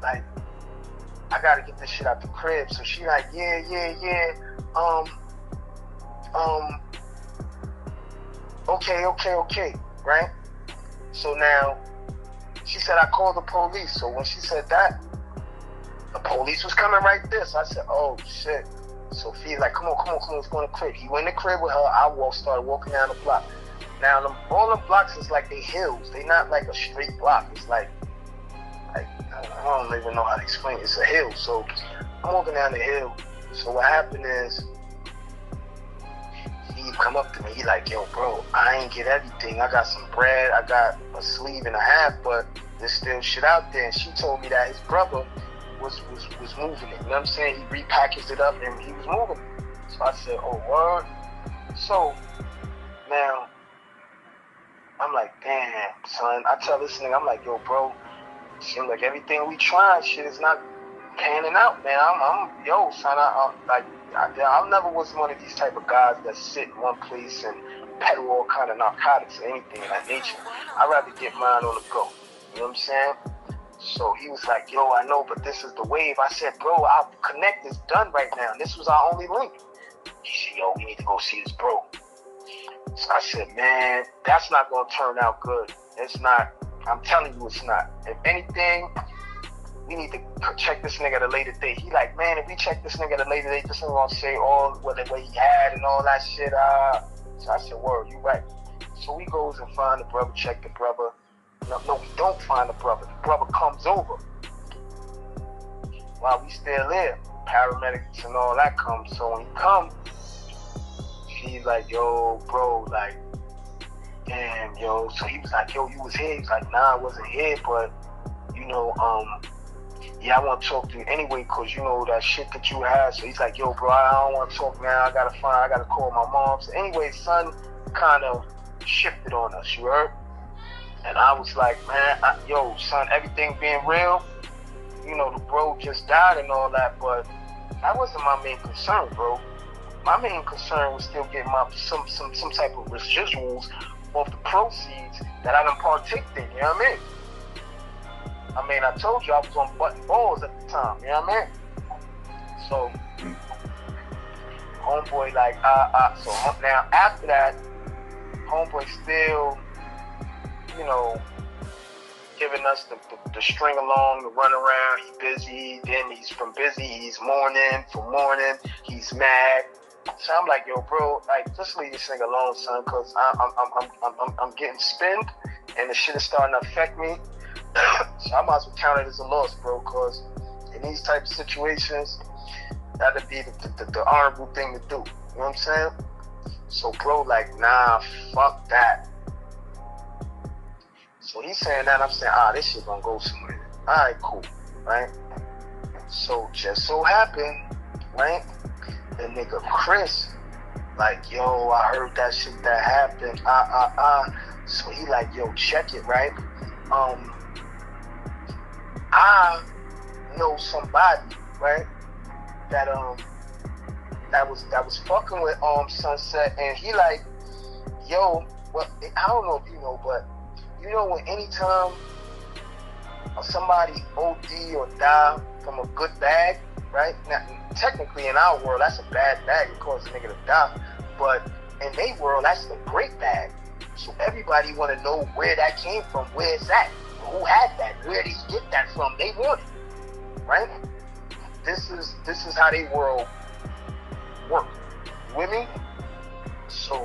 like, I gotta get this shit out the crib. So she like, yeah. Okay, right? So now she said I called the police. So when she said that, the police was coming right there. So I said, oh shit. So Fee's like, come on, let's go in the crib. He went in the crib with her. I started walking down the block. Now all the blocks is like they hills. They not like a straight block. It's like I don't even know how to explain it. It's a hill. So I'm walking down the hill. So what happened is he come up to me. He like, yo, bro, I ain't get everything. I got some bread. I got a sleeve and a half, but there's still shit out there. And she told me that his brother was moving it. You know what I'm saying? He repackaged it up and he was moving it. So I said, oh, word. So now I'm like, damn, son. I tell this nigga, I'm like, yo, bro, seems like everything we trying, shit is not panning out, man. Yo, son, I never was one of these type of guys that sit in one place and peddle all kind of narcotics or anything of that nature. I'd rather get mine on the go. You know what I'm saying? So he was like, yo, I know, but this is the wave. I said, bro, our connect is done right now. This was our only link. He said, yo, we need to go see this bro. So I said, man, that's not going to turn out good. It's not. I'm telling you, it's not. If anything, we need to check this nigga at a later date. He like, man, if we check this nigga at a later date, this nigga gonna say all what he had and all that shit. So I said, word, you right. So we goes and find the brother, check the brother. No, we don't find the brother. The brother comes over. While we still there, paramedics and all that comes. So when he comes, she's like, yo, bro, like, damn, yo. So he was like, yo, you was here? He was like, nah, I wasn't here, but, yeah, I want to talk to you anyway, because, that shit that you had. So he's like, yo, bro, I don't want to talk now. I got to call my mom. So anyway, son kind of shifted on us, you heard? And I was like, man, yo, son, everything being real, the bro just died and all that, but that wasn't my main concern, bro. My main concern was still getting some type of residuals off the proceeds that I done partaked in, you know what I mean? I told you I was on button balls at the time, you know what I mean? So, homeboy like, so now after that, homeboy still, giving us the string along, the run around. He busy. Then he's from busy. He's mourning. From mourning, he's mad. So I'm like, yo, bro, like, just leave this nigga alone, son, cause I'm getting spinned, and the shit is starting to affect me. So I might as well count it as a loss, bro, cause in these type of situations, that'd be the honorable thing to do. You know what I'm saying? So, bro, like, nah, fuck that. So he's saying that, I'm saying, this shit gonna go somewhere. All right, cool, right? So just so happened, right? The nigga Chris, like, yo, I heard that shit that happened. So he like, yo, check it, right? I know somebody, right? That was fucking with Sunset, and he like, yo, well, I don't know if you know, but you know when anytime somebody OD or die from a good bag, right? Now, technically in our world, that's a bad bag. It causes a nigga to die. But in their world, that's a great bag. So everybody want to know where that came from, where it's at, who had that, where did he get that from? They want it, right? This is how they world work. You with me? So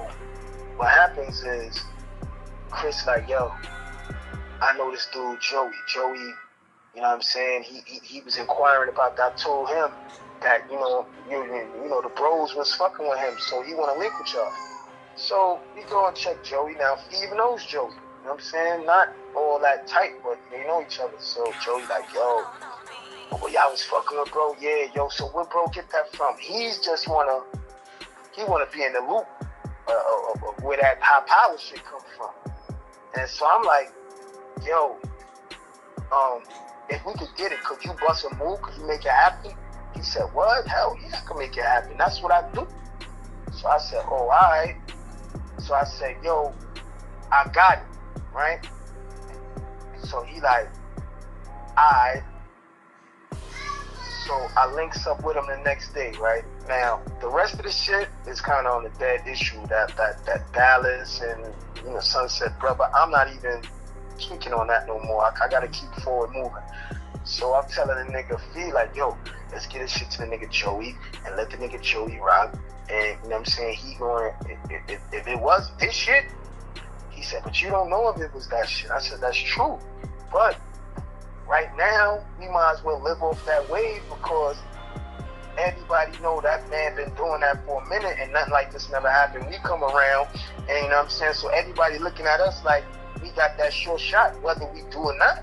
what happens is Chris like, yo, I know this dude Joey. Joey, you know what I'm saying? He was inquiring about that. I told him that, you know, the bros was fucking with him, so he want to link with y'all. So we go and check Joey. Now, Steve knows Joey. You know what I'm saying? Not all that tight, but they know each other. So Joey like, yo, well, y'all was fucking with bro? Yeah, yo, so where bro get that from? He's just wanna be in the loop of where that high power shit come from. And so I'm like, yo, if we could get it, could you bust a move? Could you make it happen? He said, what? Hell yeah, I can make it happen. That's what I do. So I said, oh, all right. So I said, yo, I got it, right? So he like, all right. So I links up with him the next day, right? Now, the rest of the shit is kind of on the dead issue, that Dallas and, you know, Sunset, brother. I'm not even tweaking on that no more. I got to keep forward moving. So I'm telling the nigga Fee, like, yo, let's get this shit to the nigga Joey and let the nigga Joey rock. And, you know what I'm saying, he going, if it was this shit, he said, but you don't know if it was that shit. I said, that's true. But right now, we might as well live off that wave because everybody know that man been doing that for a minute and nothing like this never happened. We come around and, you know what I'm saying, so everybody looking at us like we got that short shot, whether we do or not.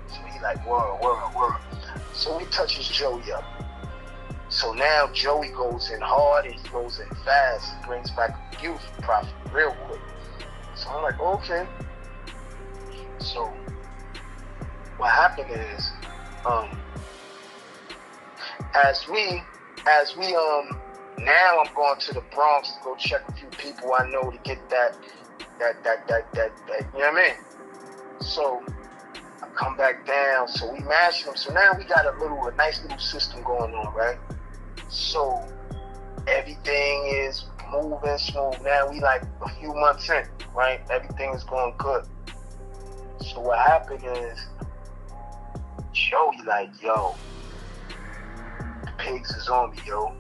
So he like, word. So he touches Joey up. So now Joey goes in hard and he goes in fast. He brings back a huge profit real quick. So I'm like, okay. So what happened is, as we now I'm going to the Bronx to go check a few people I know to get that, you know what I mean? So I come back down, so we mash them. So now we got a nice little system going on, right? So everything is moving smooth. Now we like a few months in, right? Everything is going good. So what happened is, Joey like, yo, the pigs is on me, yo.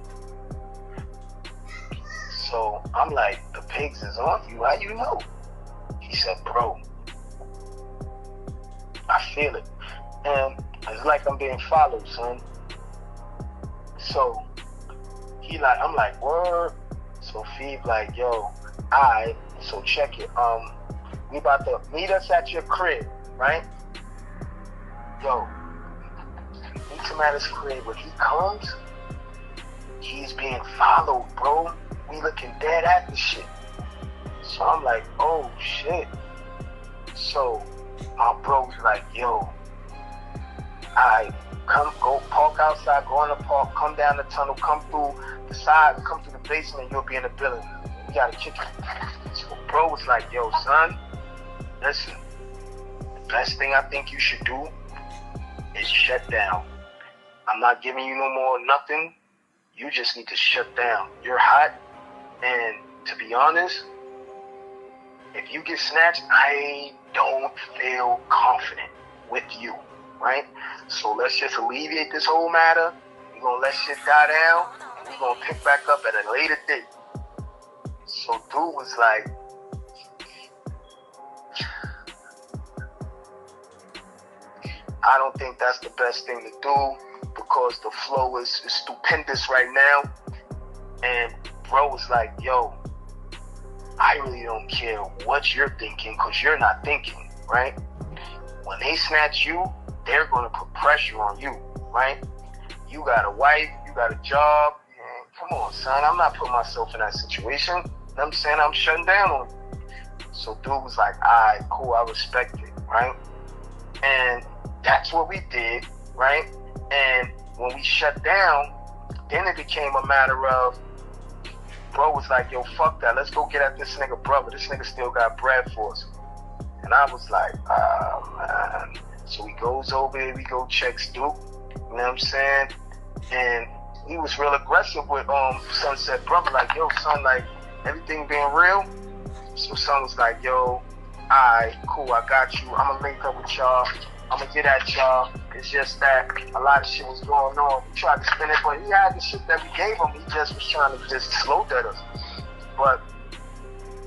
So I'm like, the pigs is on you? How you know? He said, bro, I feel it. And it's like I'm being followed, son. So he like, I'm like, word. So Phoebe like, yo, alright, so check it. We about to meet us at your crib, right? Yo, meet him at his crib. When he comes, he's being followed, bro. We looking dead at the shit. So I'm like, oh shit. So my bro's like, yo, go park outside, go in the park, come down the tunnel, come through the side, come through the basement, you'll be in the building. We gotta kick it. So bro was like, yo, son, listen, the best thing I think you should do is shut down. I'm not giving you no more nothing. You just need to shut down. You're hot, and to be honest, if you get snatched, I don't feel confident with you, right? So let's just alleviate this whole matter. We're gonna let shit die down, and we're gonna pick back up at a later date. So dude was like, I don't think that's the best thing to do because the flow is stupendous right now. And bro was like, yo, I really don't care what you're thinking because you're not thinking, right? When they snatch you, they're going to put pressure on you, right? You got a wife, you got a job. Man, come on, son. I'm not putting myself in that situation. You know what I'm saying? I'm shutting down on you. So dude was like, all right, cool, I respect it, right? And that's what we did, right? And when we shut down, then it became a matter of, bro was like, yo, fuck that. Let's go get at this nigga brother. This nigga still got bread for us. And I was like, man. So he goes over there, we go check Duke, you know what I'm saying? And he was real aggressive with Sunset brother, like, yo, son, like, everything being real. So son was like, yo, alright, cool, I got you. I'm gonna link up with y'all. I'm gonna get at y'all. It's just that a lot of shit was going on. We tried to spin it, but he had the shit that we gave him. He just was trying to just slow dead us. But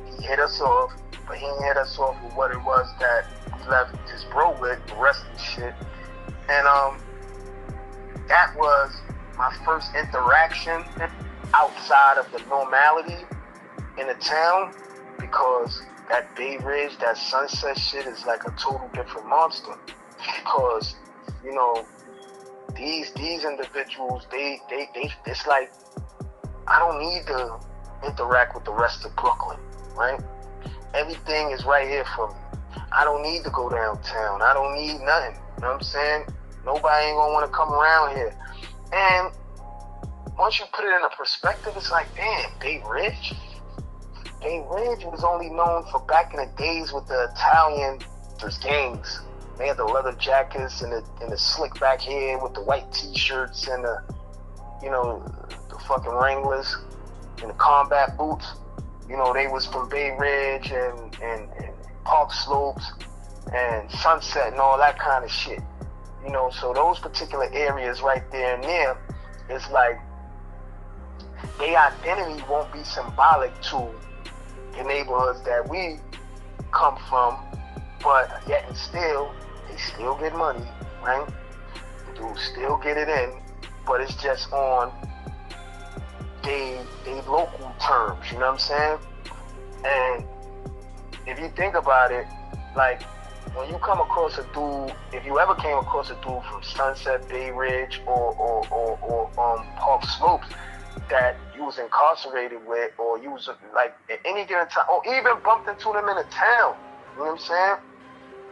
he hit us off, but he didn't hit us off with what it was that we left his bro with, the rest of the shit. And that was my first interaction outside of the normality in the town, because that Bay Ridge, that Sunset shit is like a total different monster. Because, you know, these individuals, they it's like, I don't need to interact with the rest of Brooklyn, right? Everything is right here for me. I don't need to go downtown. I don't need nothing. You know what I'm saying? Nobody ain't gonna want to come around here. And once you put it in a perspective, it's like, damn, Bay Ridge? Bay Ridge was only known for back in the days with the Italian gangs. They had the leather jackets and the slick back hair with the white t-shirts and the, you know, the fucking Wranglers and the combat boots. You know, they was from Bay Ridge and Park Slopes and Sunset and all that kind of shit. You know, so those particular areas right there and there, it's like their identity won't be symbolic to the neighborhoods that we come from, but yet and still, they still get money, right? Dudes still get it in, but it's just on they local terms, you know what I'm saying? And if you think about it, like, when you come across a dude, if you ever came across a dude from Sunset, Bay Ridge, or Park Slopes that you was incarcerated with, or you was like at any given time, or even bumped into them in a town, you know what I'm saying?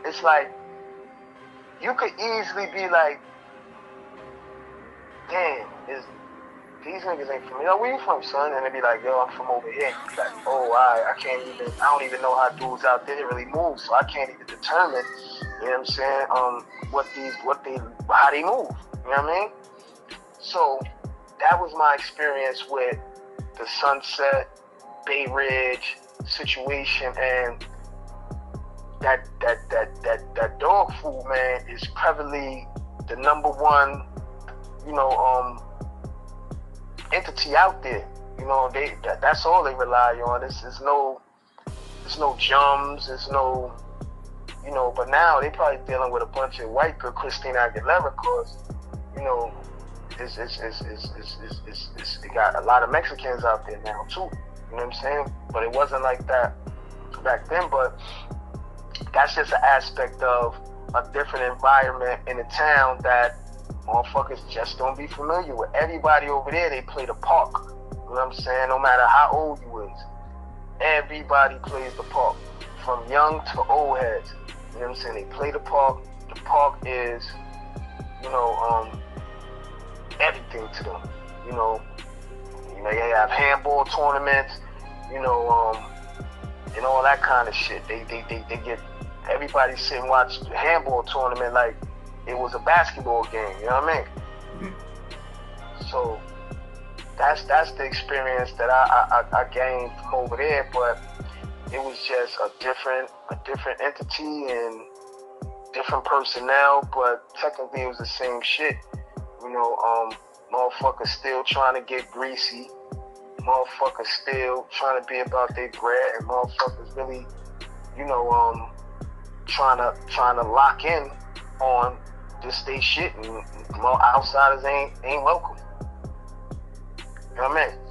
It's like, you could easily be like, damn, these niggas ain't from me. Yo, where you from, son? And they be like, yo, I'm from over here. And you be like, oh, I don't even know how dudes out there really move, so I can't even determine, you know what I'm saying, how they move, you know what I mean? So that was my experience with the Sunset, Bay Ridge situation, and that dog food, man, is probably the number one, you know, entity out there. You know, that's all they rely on. There's no Jums, there's no, you know, but now they probably dealing with a bunch of white girl Christina Aguilera, cause, you know, it's they got a lot of Mexicans out there now too. You know what I'm saying? But it wasn't like that back then. But that's just an aspect of a different environment in the town that motherfuckers just don't be familiar with. Everybody over there, they play the park. You know what I'm saying? No matter how old you is, everybody plays the park, from young to old heads. You know what I'm saying? They play the park. The park is, you know, everything to them. You know, they have handball tournaments, you know, and all that kind of shit. They get everybody sit and watch the handball tournament like it was a basketball game. You know what I mean? So that's the experience that I gained from over there. But it was just a different entity and different personnel, but technically it was the same shit. You know, motherfuckers still trying to get greasy. Motherfuckers still trying to be about their bread, and motherfuckers really, you know, trying to lock in on this they shit, and outsiders ain't welcome. You know what I mean?